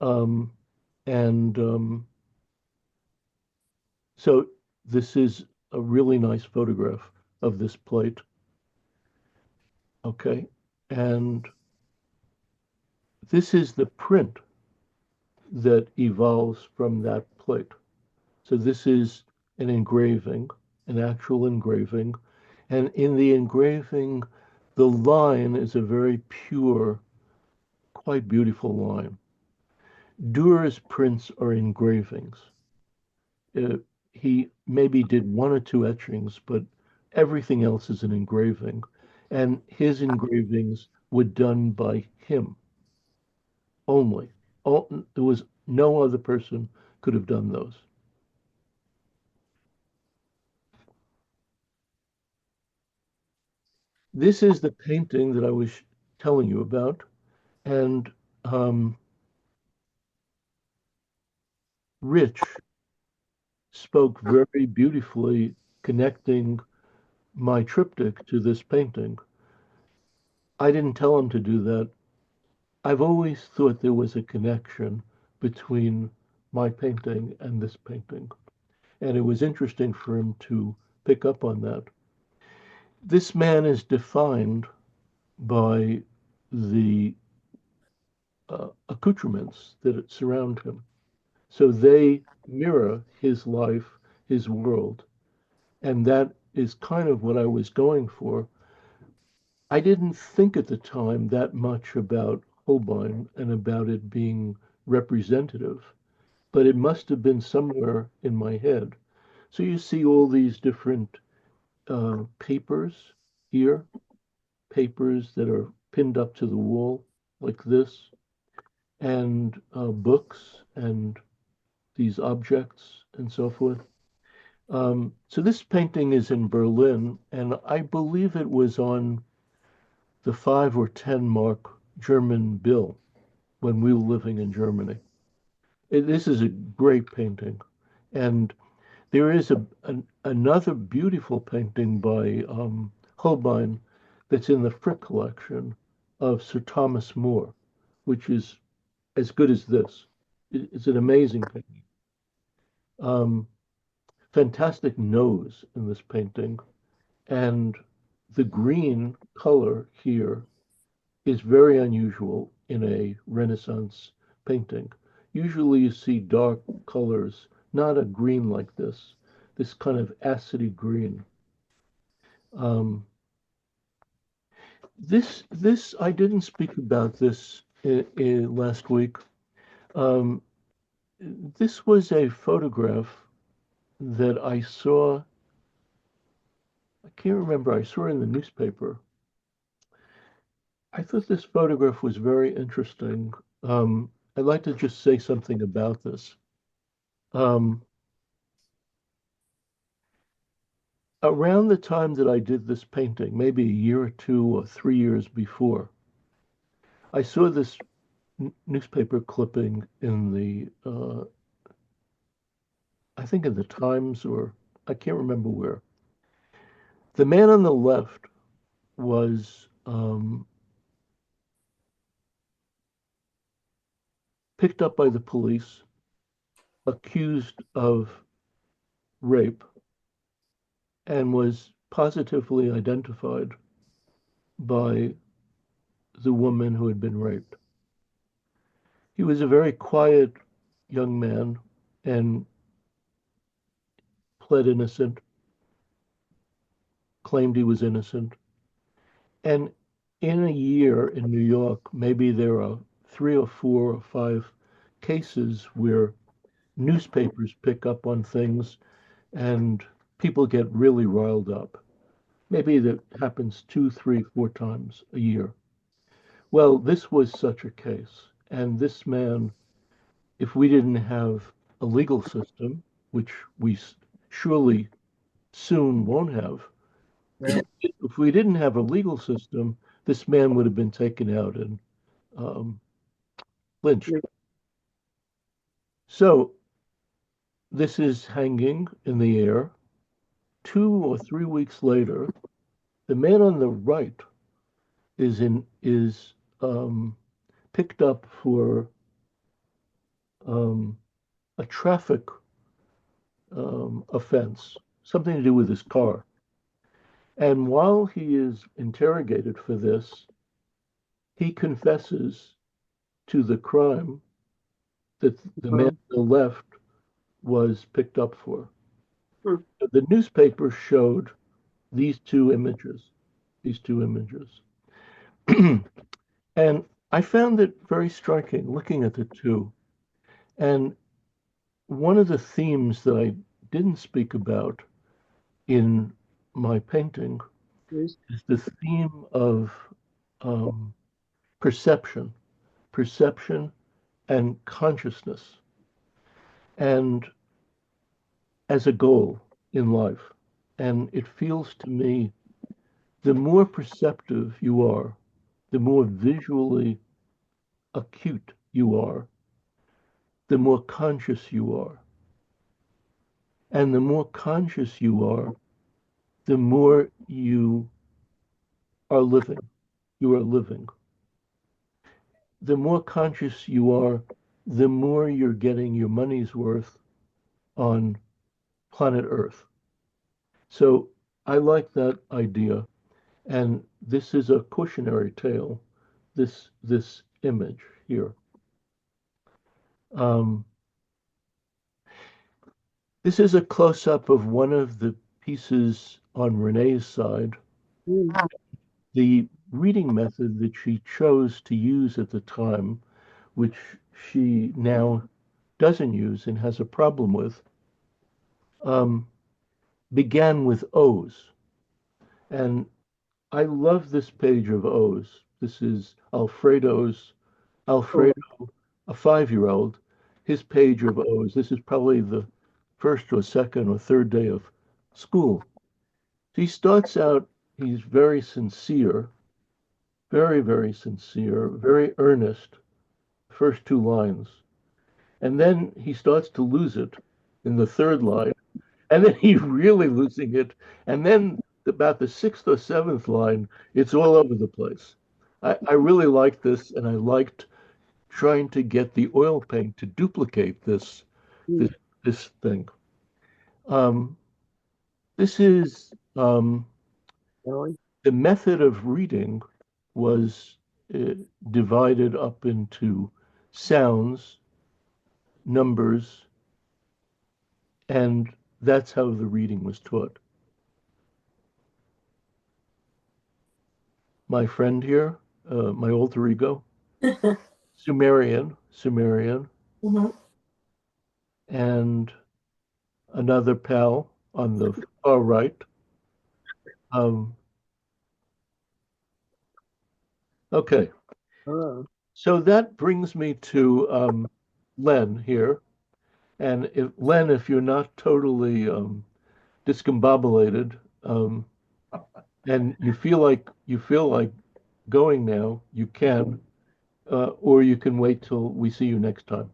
Um, and so this is a really nice photograph of this plate. Okay. And this is the print that evolves from that plate. So this is an engraving, an actual engraving. And in the engraving, the line is a very pure, quite beautiful line. Durer's prints are engravings. Uh, he maybe did one or two etchings, but everything else is an engraving. And his engravings were done by him only. There was no other person could have done those. This is the painting that I was telling you about, and um, Rich spoke very beautifully, connecting my triptych to this painting. I didn't tell him to do that. I've always thought there was a connection between my painting and this painting, and it was interesting for him to pick up on that. This man is defined by the accoutrements that surround him. So they mirror his life, his world. And that is kind of what I was going for. I didn't think at the time that much about Holbein and about it being representative, but it must have been somewhere in my head. So you see all these different papers here, papers that are pinned up to the wall like this, and books and these objects and so forth. So this painting is in Berlin, and I believe it was on the 5 or 10 mark German bill when we were living in Germany. This is a great painting. And there is another beautiful painting by Holbein that's in the Frick collection of Sir Thomas More, which is as good as this. It's an amazing painting. Um, Fantastic nose in this painting. And the green color here is very unusual in a Renaissance painting. Usually you see dark colors, not a green like this kind of acidy green. Um, this I didn't speak about this last week. Um, this was a photograph that I saw. I can't remember. I saw it in the newspaper. I thought this photograph was very interesting. I'd like to just say something about this. Um, Around the time that I did this painting, maybe a year or 2 or 3 years before, I saw this newspaper clipping in I think in the Times, or I can't remember where. The man on the left was picked up by the police, accused of rape, and was positively identified by the woman who had been raped. He was a very quiet young man and pled innocent, claimed he was innocent. And in a year in New York, maybe there are 3 or 4 or 5 cases where newspapers pick up on things and people get really riled up. Maybe that happens 2, 3, 4 times a year. Well, this was such a case. And this man, if we didn't have a legal system, which we surely soon won't have, Right. if we didn't have a legal system, this man would have been taken out and um, lynched. So this is hanging in the air. 2 or 3 weeks later, the man on the right is picked up for um, a traffic offense, something to do with his car. And while he is interrogated for this, he confesses to the crime that the man on the left was picked up for. Hmm. The newspaper showed these two images, these two images. And I found it very striking looking at the two. And one of the themes that I didn't speak about in my painting Yes. is the theme of um, perception, perception and consciousness, and as a goal in life. And it feels to me the more perceptive you are, the more visually acute you are, the more conscious you are. And the more conscious you are, the more you are living. You are living. The more conscious you are, the more you're getting your money's worth on planet Earth. So I like that idea. And this is a cautionary tale, this image here. Um, this is a close-up of one of the pieces on Renee's side. Mm. The reading method that she chose to use at the time, which she now doesn't use and has a problem with, um, began with O's. And I love this page of O's. This is Oh, Alfredo, a 5-year-old, his page of O's. This is probably the first or second or third day of school. He starts out, he's very sincere, very, very sincere, very earnest, first two lines. And then he starts to lose it in the third line. And then he's really losing it. And then about the sixth or seventh line, it's all over the place. I really liked this, and I liked trying to get the oil paint to duplicate this mm. this thing. Um, this is Really? the method of reading was uh, divided up into sounds, numbers, and that's how the reading was taught. My friend here, my alter ego, Sumerian, Mhm. and another pal on the far right. Um, okay, Oh, so that brings me to Len here. And if Len, if you're not totally discombobulated, and you feel like going now, you can, or you can wait till we see you next time.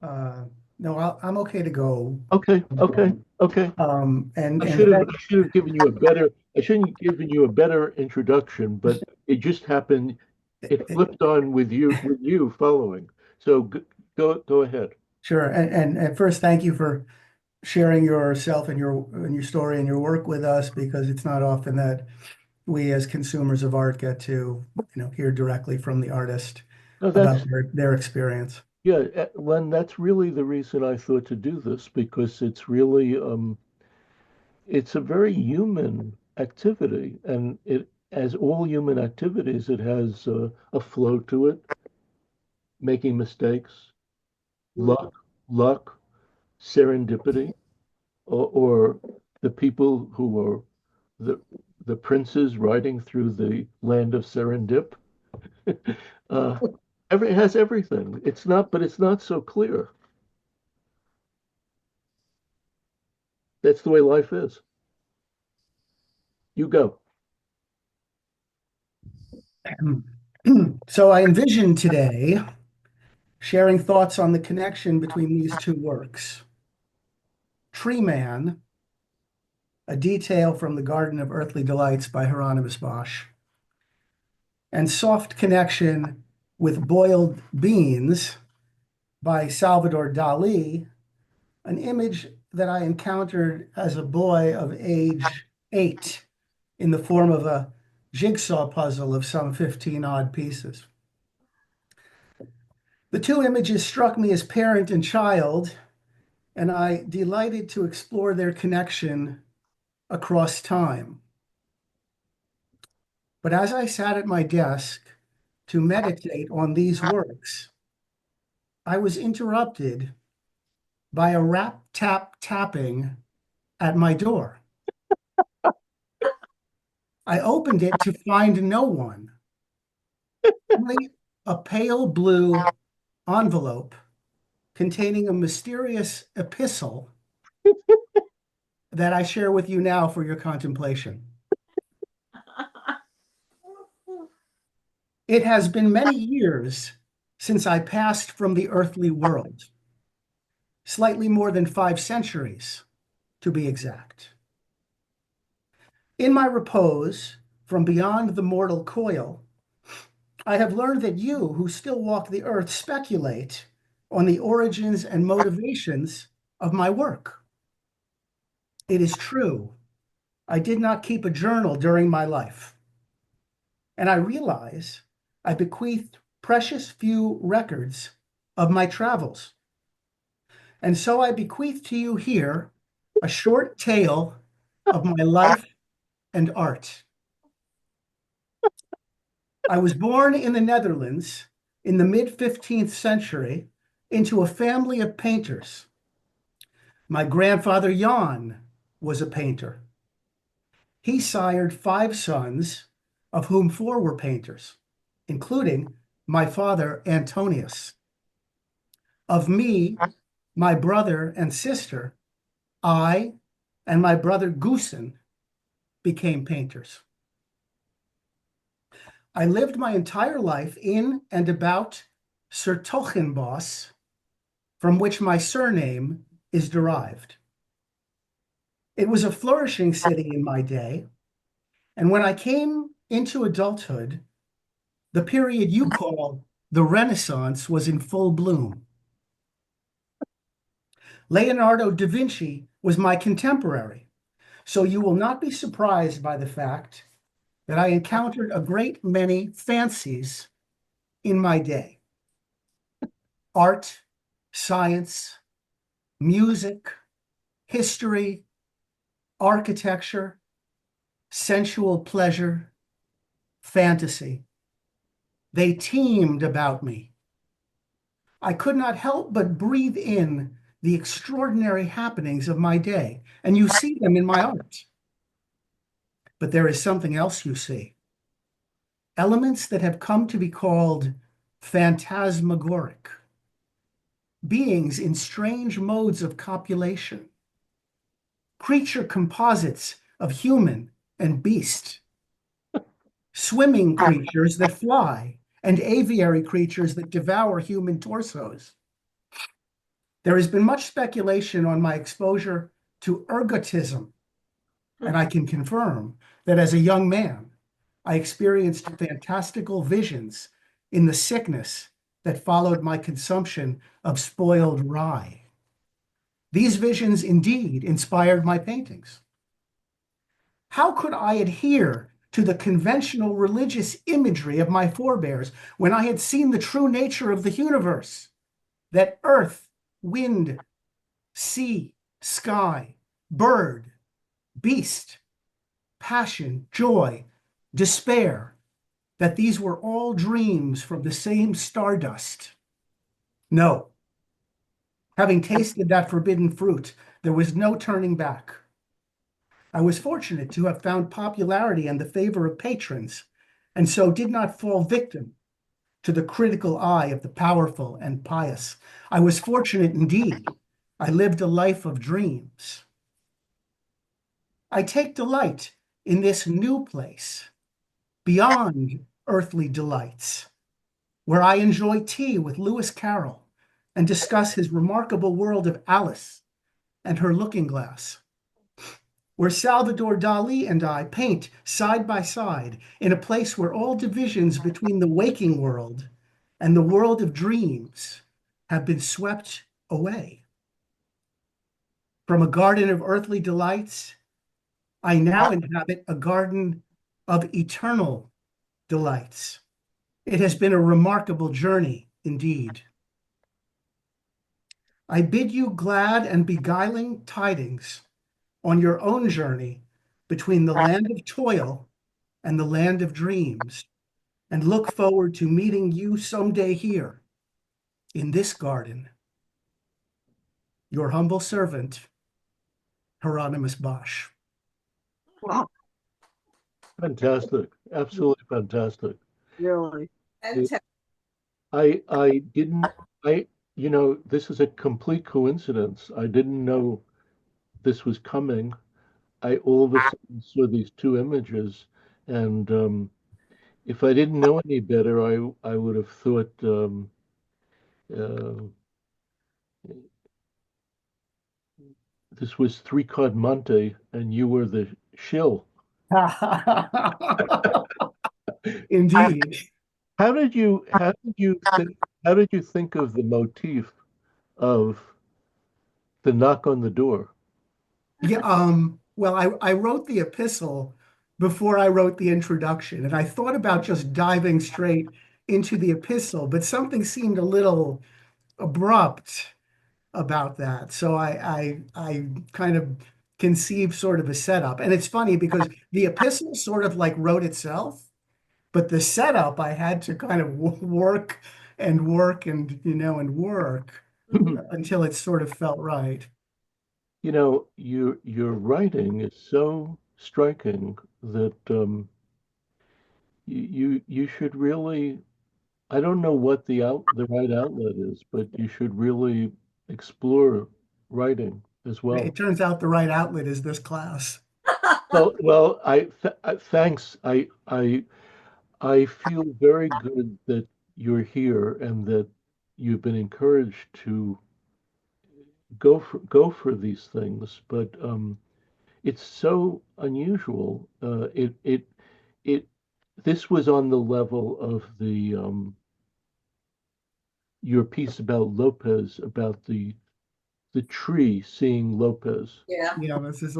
Uh, no, I'm okay to go. Okay, okay, okay. And I and should have thank, I should have given you a better I shouldn't have given you a better introduction, but it just happened. It flipped on with you following. So go ahead. sure. And at first, thank you for sharing yourself and your story and your work with us, because it's not often that we as consumers of art get to, hear directly from the artist No, about that's their experience. yeah, Len. That's really the reason I thought to do this because it's really it's a very human activity, and it as all human activities, it has a flow to it, making mistakes, mm. luck, serendipity, or the people who are the the princes riding through the land of Serendip. uh, it has everything. It's not so clear. That's the way life is. You go. So I envision today sharing thoughts on the connection between these two works. Tree Man, a detail from the Garden of Earthly Delights by Hieronymus Bosch, and Soft Connection with Boiled Beans by Salvador Dali, an image that I encountered as a boy of age 8 in the form of a jigsaw puzzle of some 15 odd pieces. The two images struck me as parent and child, and I delighted to explore their connection across time. But as I sat at my desk to meditate on these works, I was interrupted by a tapping at my door. I opened it to find no one, only a pale blue envelope containing a mysterious epistle that I share with you now for your contemplation. It has been many years since I passed from the earthly world, slightly more than 5 centuries, to be exact. In my repose from beyond the mortal coil, I have learned that you who still walk the earth speculate on the origins and motivations of my work. It is true, I did not keep a journal during my life, and I realize I bequeathed precious few records of my travels. And so I bequeath to you here a short tale of my life and art. I was born in the Netherlands in the mid-15th century into a family of painters. My grandfather Jan was a painter. He sired 5 sons, of whom 4 were painters, including my father Antonius. Of me, my brother and sister, I and my brother Goosen became painters. I lived my entire life in and about 's-Hertogenbosch, from which my surname is derived. It was a flourishing city in my day, and when I came into adulthood, the period you call the Renaissance was in full bloom. Leonardo da Vinci was my contemporary, so you will not be surprised by the fact that I encountered a great many fancies in my day. Art, science, music, history, architecture, sensual pleasure, fantasy. They teemed about me. I could not help but breathe in the extraordinary happenings of my day, and you see them in my art. But there is something else you see. Elements that have come to be called phantasmagoric, beings in strange modes of copulation, creature composites of human and beast, swimming creatures that fly, and aviary creatures that devour human torsos. There has been much speculation on my exposure to ergotism, and I can confirm that as a young man, I experienced fantastical visions in the sickness that followed my consumption of spoiled rye. These visions indeed inspired my paintings. How could I adhere to the conventional religious imagery of my forebears when I had seen the true nature of the universe? That earth, wind, sea, sky, bird, beast, passion, joy, despair, that these were all dreams from the same stardust. No. Having tasted that forbidden fruit, there was no turning back. I was fortunate to have found popularity and the favor of patrons, and so did not fall victim to the critical eye of the powerful and pious. I was fortunate indeed. I lived a life of dreams. I take delight in this new place, beyond earthly delights, where I enjoy tea with Lewis Carroll and discuss his remarkable world of Alice and her looking glass, where Salvador Dali and I paint side by side in a place where all divisions between the waking world and the world of dreams have been swept away. From a garden of earthly delights, I now inhabit a garden of eternal delights. It has been a remarkable journey indeed. I bid you glad and beguiling tidings on your own journey between the land of toil and the land of dreams, and look forward to meeting you someday here in this garden. Your humble servant, Hieronymus Bosch. Wow, Fantastic. Absolutely fantastic. really. I didn't, this is a complete coincidence. I didn't know this was coming. I all of a sudden saw these two images, and if I didn't know any better, I would have thought uh, this was three card Monte, and you were the shill. Indeed. How did you think of the motif of the knock on the door? Yeah, well, I wrote the epistle before I wrote the introduction, and I thought about just diving straight into the epistle, but something seemed a little abrupt about that. So I kind of conceived sort of a setup. And it's funny because the epistle sort of like wrote itself, but the setup I had to kind of work and work and and work until it sort of felt right. Your writing is so striking that you should really, I don't know what the right outlet is, but you should really explore writing as well. It turns out the right outlet is this class. Well, thanks. I feel very good that you're here and that you've been encouraged to go for these things, but it's so unusual. It this was on the level of the your piece about Lopez, about the tree seeing Lopez, Yeah. Yeah, this is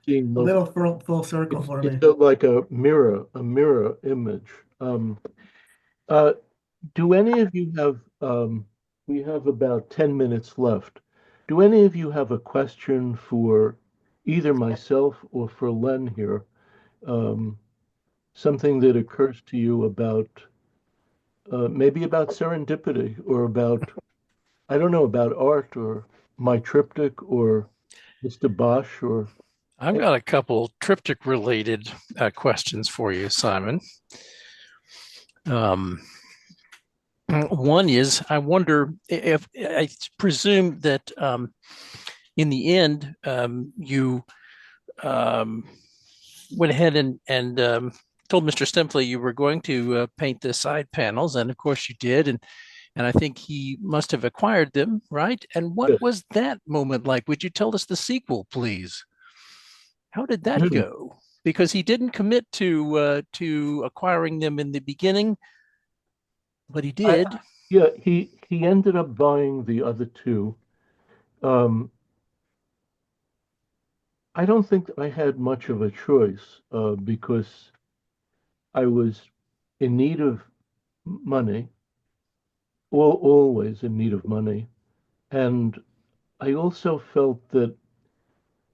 seeing a Lopez. little full circle for me. It's like a mirror image. Uh, do any of you have we have about 10 minutes left. Do any of you have a question for either myself or for Len here? Um, Something that occurs to you about maybe about serendipity or about, I don't know, about art or my triptych or Mr. Bosch or I've got a couple triptych related questions for you, Simon. One is, I wonder if I presume that in the end you went ahead and told Mr. Stempley you were going to paint the side panels, and of course you did, and I think he must have acquired them, right? And what Yes. was that moment like? Would you tell us the sequel, please? How did that go? Because he didn't commit to acquiring them in the beginning, but he did. Yeah, he ended up buying the other two. I don't think I had much of a choice because I was in need of money, always in need of money, and I also felt that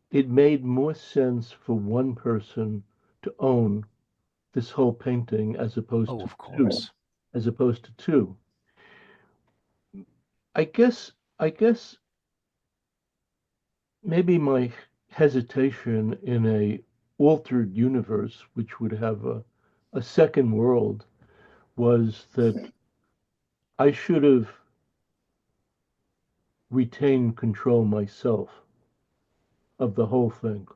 it made more sense for one person to own this whole painting as opposed Oh, to of two, course. as opposed to two. I guess maybe my hesitation in a altered universe, which would have a second world, was that I should have retained control myself of the whole thing.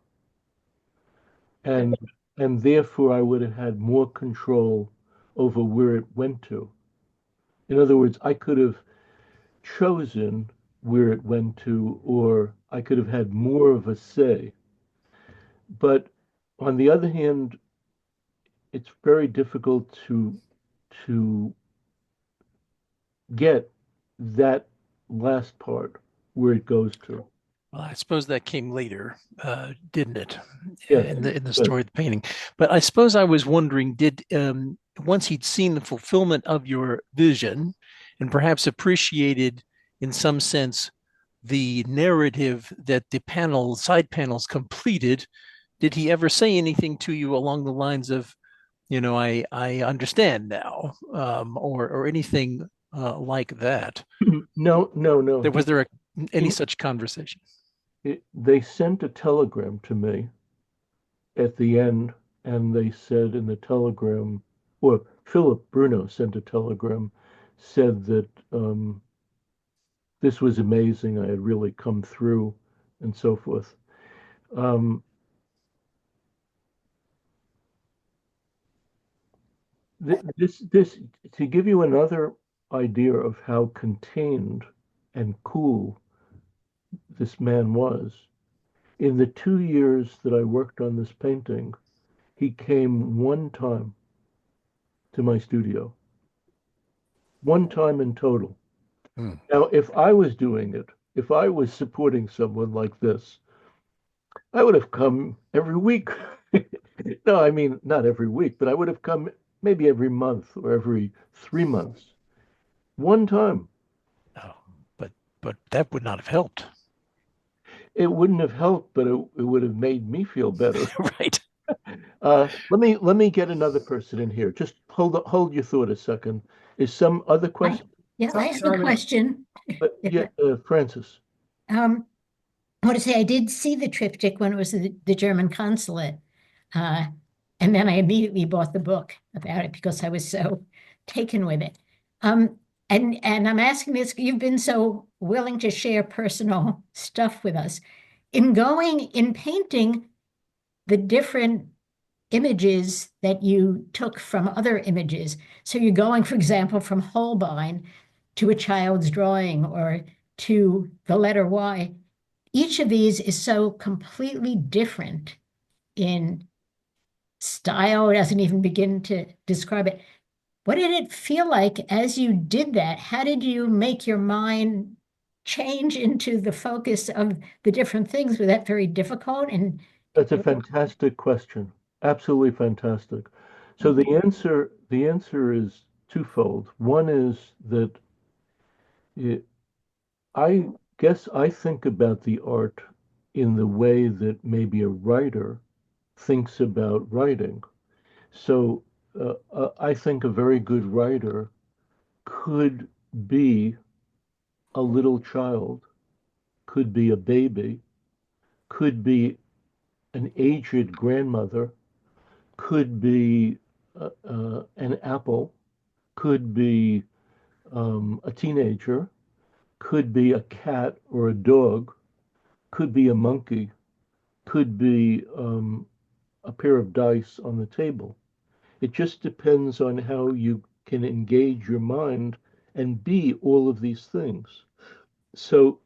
And and therefore I would have had more control over where it went to. In other words, I could have chosen where it went to, or I could have had more of a say. But on the other hand, it's very difficult to get that last part where it goes to. Well, I suppose that came later, didn't it? Yes, In the yes. story of the painting. But I suppose I was wondering, did once he'd seen the fulfillment of your vision, and perhaps appreciated, in some sense, the narrative that the side panels completed, Did he ever say anything to you along the lines of, I understand now, or anything like that? No, no, no. Was there any he- such conversation? they sent a telegram to me at the end, and they said in the telegram, or Philip Bruno sent a telegram, said that this was amazing. I had really come through, and so forth. Um, this to give you another idea of how contained and cool this man was. In the 2 years that I worked on this painting, he came one time to my studio, one time in total. Hmm. Now, if I was doing it, if I was supporting someone like this, I would have come every week. No, I mean, not every week, but I would have come maybe every month or every 3 months. One time. Oh, but that would not have helped. It wouldn't have helped, but it would have made me feel better. Right. Let me get another person in here. Just hold your thought a second. Is some other question? Yeah, I have a Simon. question. Yeah, Francis. I want to say I did see the triptych when it was the German consulate. Uh, and then I immediately bought the book about it because I was so taken with it. And I'm asking this, you've been so willing to share personal stuff with us. In painting the different images that you took from other images. So you're going, for example, from Holbein to a child's drawing or to the letter Y. Each of these is so completely different in style. It doesn't even begin to describe it. What did it feel like as you did that? How did you make your mind change into the focus of the different things? Was that very difficult? And That's a fantastic question. Absolutely fantastic. So the answer is twofold. One is that it, I guess I think about the art in the way that maybe a writer thinks about writing. So I think a very good writer could be a little child, could be a baby, could be an aged grandmother, could be an apple, could be a teenager, could be a cat or a dog, could be a monkey, could be a pair of dice on the table. It just depends on how you can engage your mind and be all of these things. So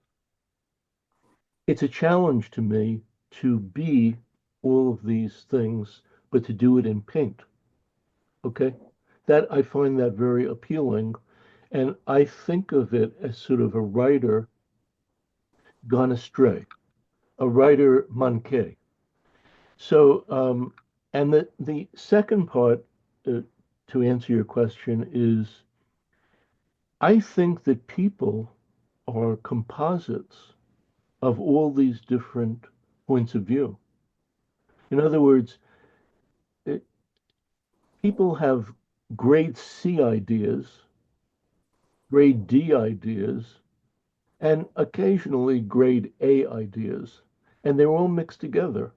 it's a challenge to me to be all of these things, but to do it in paint. Okay? That I find that very appealing. And I think of it as sort of a writer gone astray, a writer manqué. So, and the second part to answer your question is I think that people are composites of all these different points of view. In other words, it, people have grade C ideas, grade D ideas, and occasionally grade A ideas, and they're all mixed together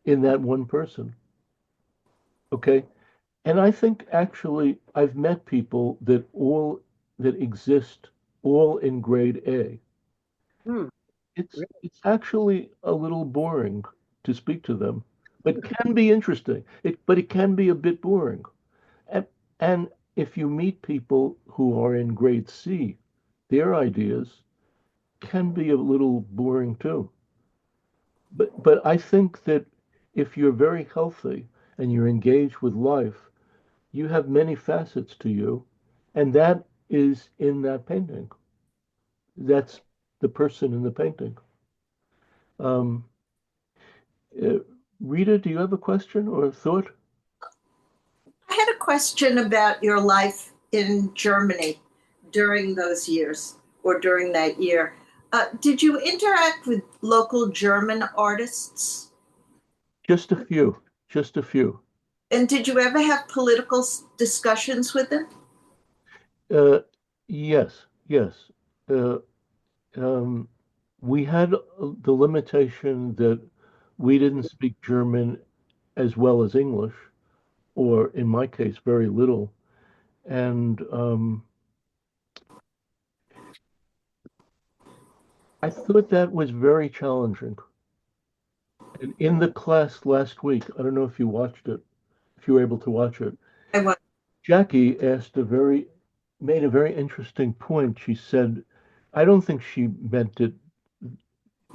in that one person. Okay? And I think actually I've met people that exist all in grade A. Hmm. It's actually a little boring to speak to them, but can be interesting. But it can be a bit boring. And, and if you meet people who are in grade C, their ideas can be a little boring too. But I think that if you're very healthy and you're engaged with life, you have many facets to you, and that is in that painting. That's the person in the painting. Um, uh, Rita, do you have a question or a thought? I had a question about your life in Germany during those years or during that year. Did you interact with local German artists? Just a few, just a few. And did you ever have political discussions with him? Yes, yes. Uh, um, we had the limitation that we didn't speak German as well as English, or in my case, very little. And I thought that was very challenging. And in the class last week, I don't know if you watched it, if you were able to watch it, I was. Jackie made a very interesting point. She said, I don't think she meant it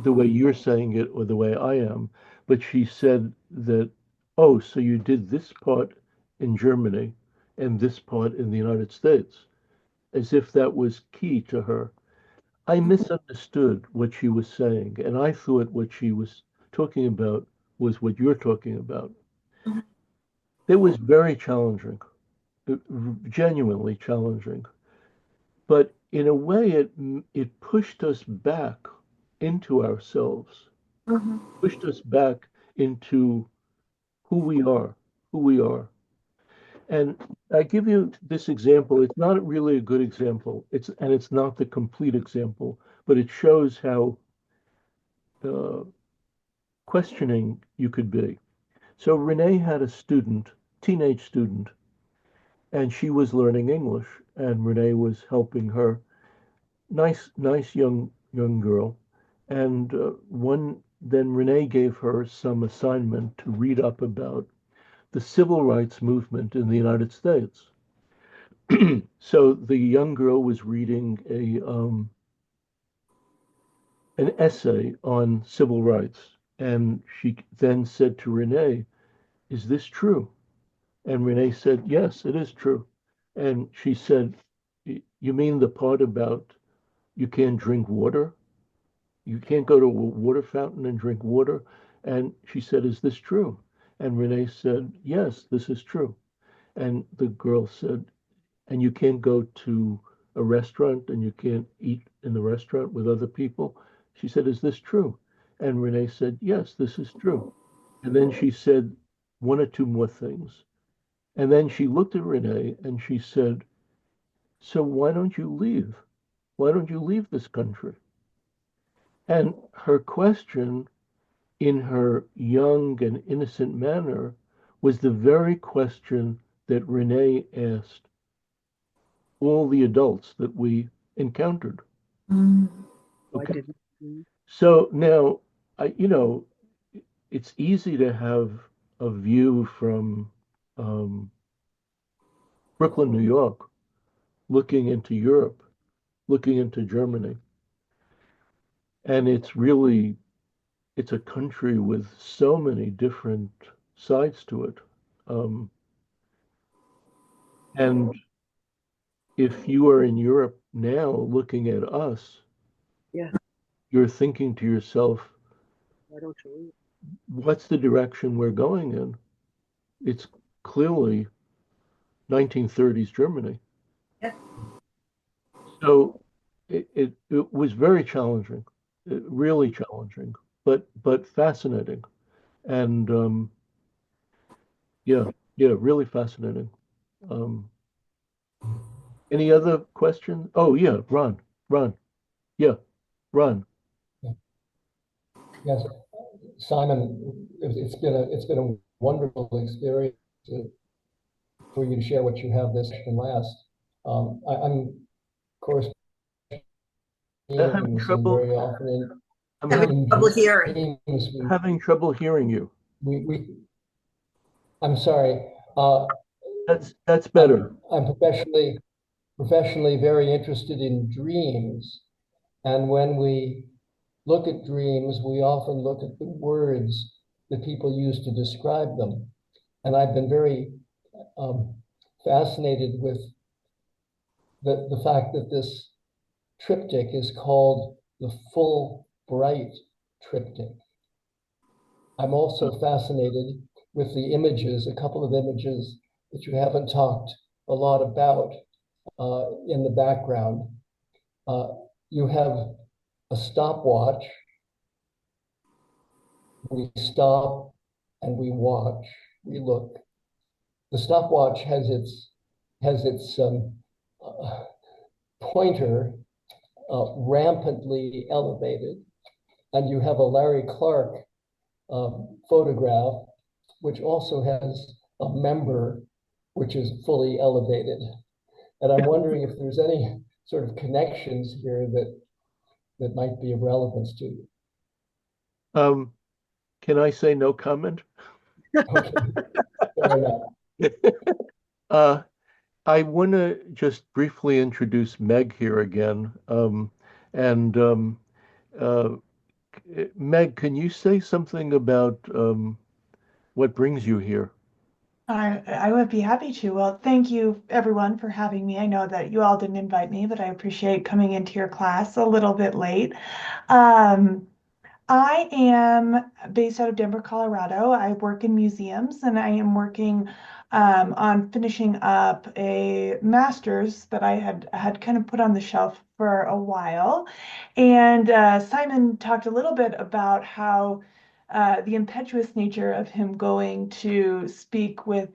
the way you're saying it or the way I am, but she said that, oh, so you did this part in Germany and this part in the United States, as if that was key to her. I misunderstood what she was saying, and I thought what she was talking about was what you're talking about. Mhm. It was very challenging, genuinely challenging. But in a way, it pushed us back into ourselves, Mhm. pushed us back into who we are, who we are. And I give you this example. It's not really a good example. It's not the complete example, but it shows how uh, questioning you could be. So Renee had a student, teenage student, and she was learning English, and Renee was helping her. Nice young girl. And one then Renee gave her some assignment to read up about the civil rights movement in the United States. So the young girl was reading an essay on civil rights, and she then said to Renee, "Is this true?" And Renee said, "Yes, it is true." And she said, "You mean the part about you can't drink water? You can't go to a water fountain and drink water?" And she said, "Is this true?" And Renee said, "Yes, this is true." And the girl said, "And you can't go to a restaurant and you can't eat in the restaurant with other people?" She said, "Is this true?" And Renee said, "Yes, this is true." And then she said one or two more things. And then she looked at Renee and she said, "So why don't you leave? Why don't you leave this country?" And her question, in her young and innocent manner, was the very question that Renee asked all the adults that we encountered. Mm. Why Okay. didn't you? So now, it's easy to have a view from um, Brooklyn, New York, looking into Europe, looking into Germany. And it's a country with so many different sides to it. Um, and if you are in Europe now looking at us, Yeah, you're thinking to yourself, why don't you leave? what's the direction we're going in? It's clearly 1930s Germany. Yeah. So it was very challenging, really challenging, but fascinating. And yeah, yeah, really fascinating. Um, any other questions? Oh yeah, Ron. Yeah, Ron. Yes, Simon, it's been a wonderful experience for you to share what you have this and last. I'm of course Having meetings and trouble. very often I'm Having in trouble hearing. dreams having trouble hearing you. we I'm sorry. That's better. I'm professionally very interested in dreams, and when we look at dreams, we often look at the words that people use to describe them. And I've been very um, fascinated with the fact that this triptych is called the Fulbright triptych. I'm also fascinated with the images, a couple of images that you haven't talked a lot about in the background. Uh, you have a stopwatch. We stop and we watch, we look. The stopwatch has its pointer rampantly elevated, and you have a Larry Clark photograph, which also has a member which is fully elevated. And I'm wondering if there's any sort of connections here that might be of relevance to you. Can I say no comment? Okay, fair enough. Uh, I want to just briefly introduce Meg here again. And uh, Meg, can you say something about what brings you here? I would be happy to. Well, thank you everyone for having me. I know that you all didn't invite me, but I appreciate coming into your class a little bit late. Um, I am based out of Denver, Colorado. I work in museums and I am working on finishing up a master's that I had kind of put on the shelf for a while. And Simon talked a little bit about how the impetuous nature of him going to speak with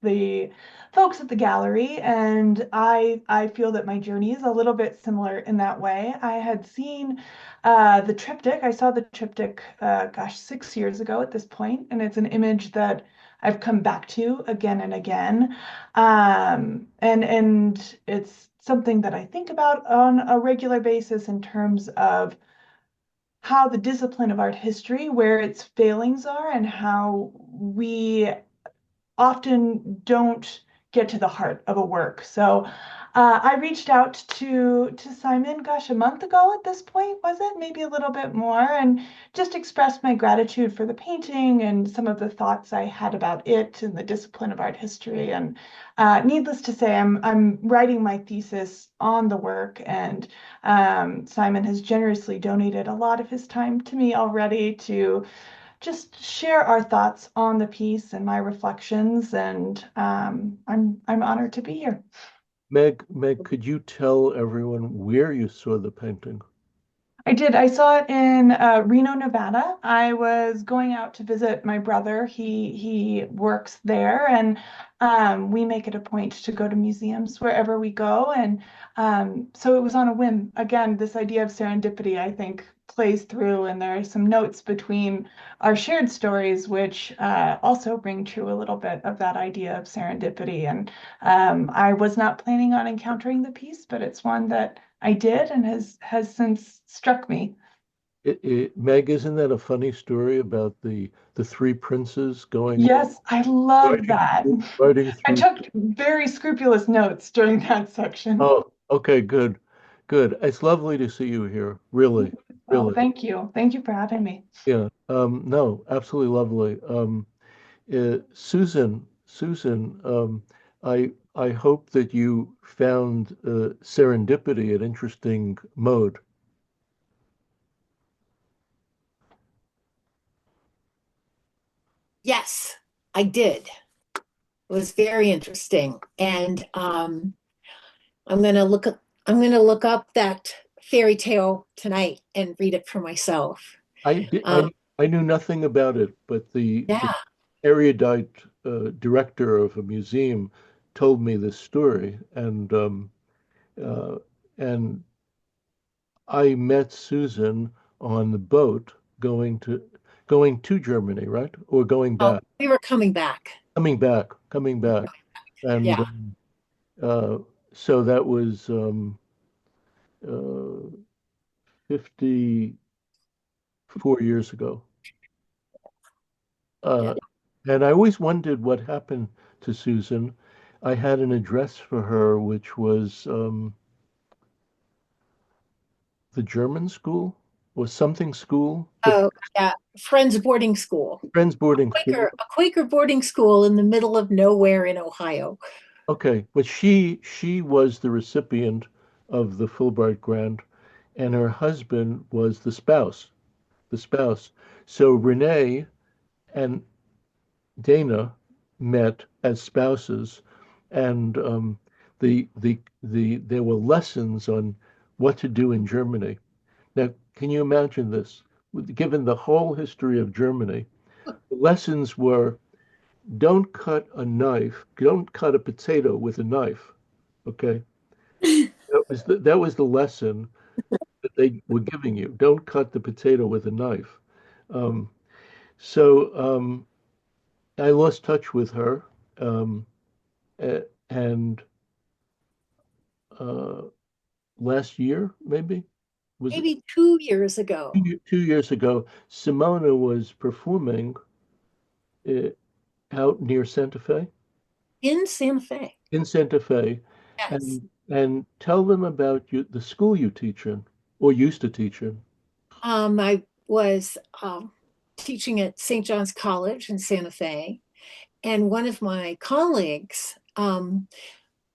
the folks at the gallery, and I feel that my journey is a little bit similar in that way. I had seen the triptych. I saw the triptych, gosh, 6 years ago at this point, and it's an image that I've come back to again and again, and it's something that I think about on a regular basis in terms of how the discipline of art history, where its failings are, and how we often don't get to the heart of a work. So I reached out to Simon, gosh, a month ago at this point, was it? Maybe a little bit more, and just expressed my gratitude for the painting and some of the thoughts I had about it and the discipline of art history. And needless to say, I'm writing my thesis on the work, and Simon has generously donated a lot of his time to me already to just share our thoughts on the piece and my reflections, and I'm honored to be here. Meg, could you tell everyone where you saw the painting? I did. I saw it in Reno, Nevada. I was going out to visit my brother. He works there, and we make it a point to go to museums wherever we go. And so it was on a whim. Again, this idea of serendipity, I think, plays through, and there are some notes between our shared stories, which also ring true a little bit of that idea of serendipity. And I was not planning on encountering the piece, but it's one that I did and has since struck me. Meg, isn't that a funny story about the three princes going Yes, I love riding, that. riding I through? took very scrupulous notes during that section. Oh, okay, good, good. It's lovely to see you here. Really, Well, really. thank you. Thank you for having me. Yeah. No, absolutely lovely. Susan, I hope that you found serendipity an interesting mode. Yes, I did. It was very interesting. And I'm gonna look up that fairy tale tonight and read it for myself. I di- Um, I knew nothing about it, but the yeah. erudite director of a museum told me this story, uh, and I met Susan on the boat going to Germany, right? Or going Oh, back, we were coming back. coming back, and Yeah. uh, so that was uh, 54 years ago. Yeah. Uh, and I always wondered what happened to Susan. I had an address for her, which was the German school or something school, but Oh, yeah. Friends boarding school. Friends boarding school. A Quaker boarding school in the middle of nowhere in Ohio. Okay, but she was the recipient of the Fulbright grant, and her husband was the spouse. So Renee and Dana met as spouses, and there were lessons on what to do in Germany. Now, can you imagine this? Given the whole history of Germany, lessons were don't cut a potato with a knife. Okay. That was the lesson that they were giving you. Don't cut the potato with a knife. Um, so I lost touch with her. Um, and uh, last year, maybe, was it Maybe 2 years ago 2 years ago, Simona was performing uh, out near Santa Fe, in Santa Fe. in Santa Fe, Yes. and tell them about the school you teach in or used to teach in. I was teaching at St. John's College in Santa Fe, and one of my colleagues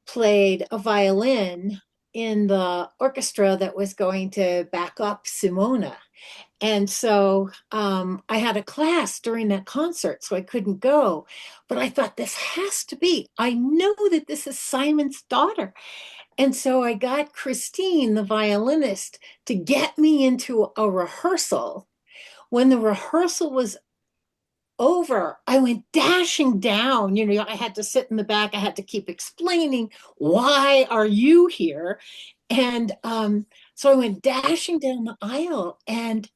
played a violin in the orchestra that was going to back up Simona. And so I had a class during that concert, so I couldn't go. But I thought, this has to be, I know that this is Simon's daughter. And so I got Christine, the violinist, to get me into a rehearsal. When the rehearsal was over, I went dashing down. You know, I had to sit in the back. I had to keep explaining, why are you here? And so I went dashing down the aisle, and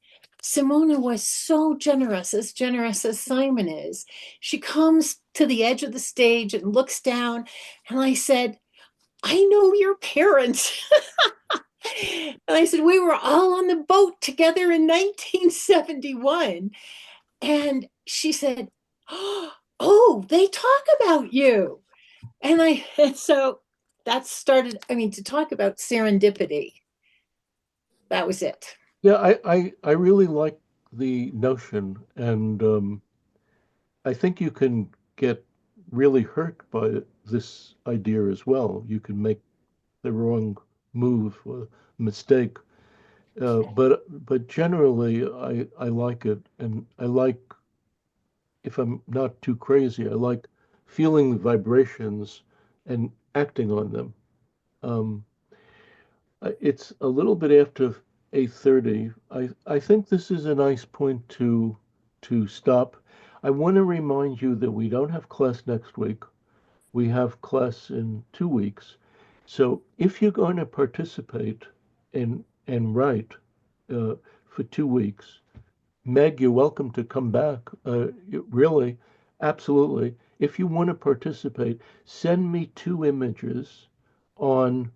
Simona was so generous as Simon is. She comes to the edge of the stage and looks down, and I said, I know your parents. And I said, we were all on the boat together in 1971. And she said, oh, they talk about you. And so that started, I mean, to talk about serendipity, that was it. Yeah, I really like the notion, and I think you can get really hurt by this idea as well. You can make the wrong move or mistake. But generally, I like it, and I like, if I'm not too crazy, I like feeling the vibrations and acting on them. Um, it's a little bit after 8:30. I think this is a nice point to stop. I want to remind you that we don't have class next week. We have class in 2 weeks. So if you're going to participate and write for 2 weeks, Meg, you're welcome to come back. Really, absolutely. If you want to participate, send me 2 images on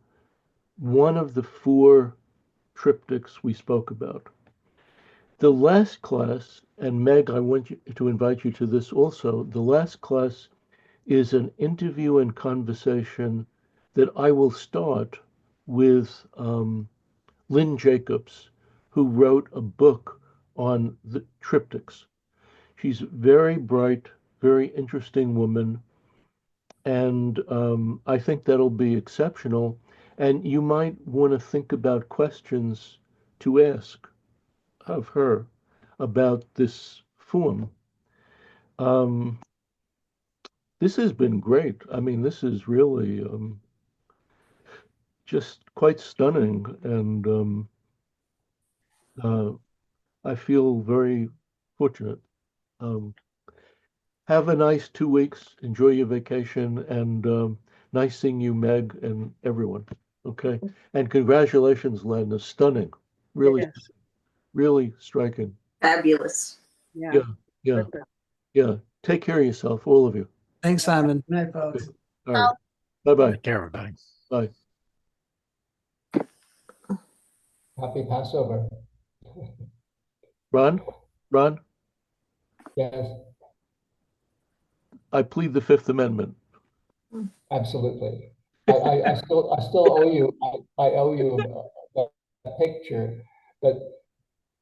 one of the 4 triptychs we spoke about. The last class, and Meg, I want to invite you to this also. The last class is an interview and conversation that I will start with Lynn Jacobs, who wrote a book on the triptychs. She's a very bright, very interesting woman, and I think that'll be exceptional. And you might want to think about questions to ask of her about this form. Um, this has been great. I mean, this is really just quite stunning, and uh, I feel very fortunate. Um, have a nice 2 weeks. Enjoy your vacation, and nice seeing you, Meg, and everyone. Okay, and congratulations, Len. It's stunning. Really, Yes. really striking. Fabulous. Yeah. Yeah, yeah, Perfect. yeah. Take care of yourself, all of you. Thanks, Simon. Good night, folks. All right. Bye-bye. Take care, everybody. Bye. Happy Passover. Ron? Ron, Yes, I plead the Fifth Amendment. absolutely. I still owe you, I owe you a picture, but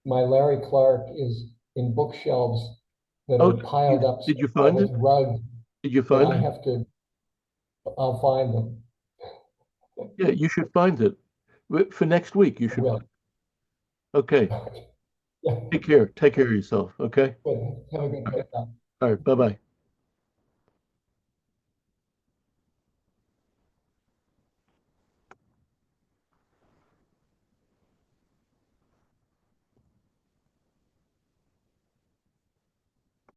my Larry Clark is in bookshelves that Oh, are piled up did you find with it? rugs Did you that find I it? have to, I'll find them. Yeah, you should find it. For next week, you I should will. find it. Okay. Yeah, Take care. Take care of yourself. Okay. good. Have a good day. All right. Bye-bye.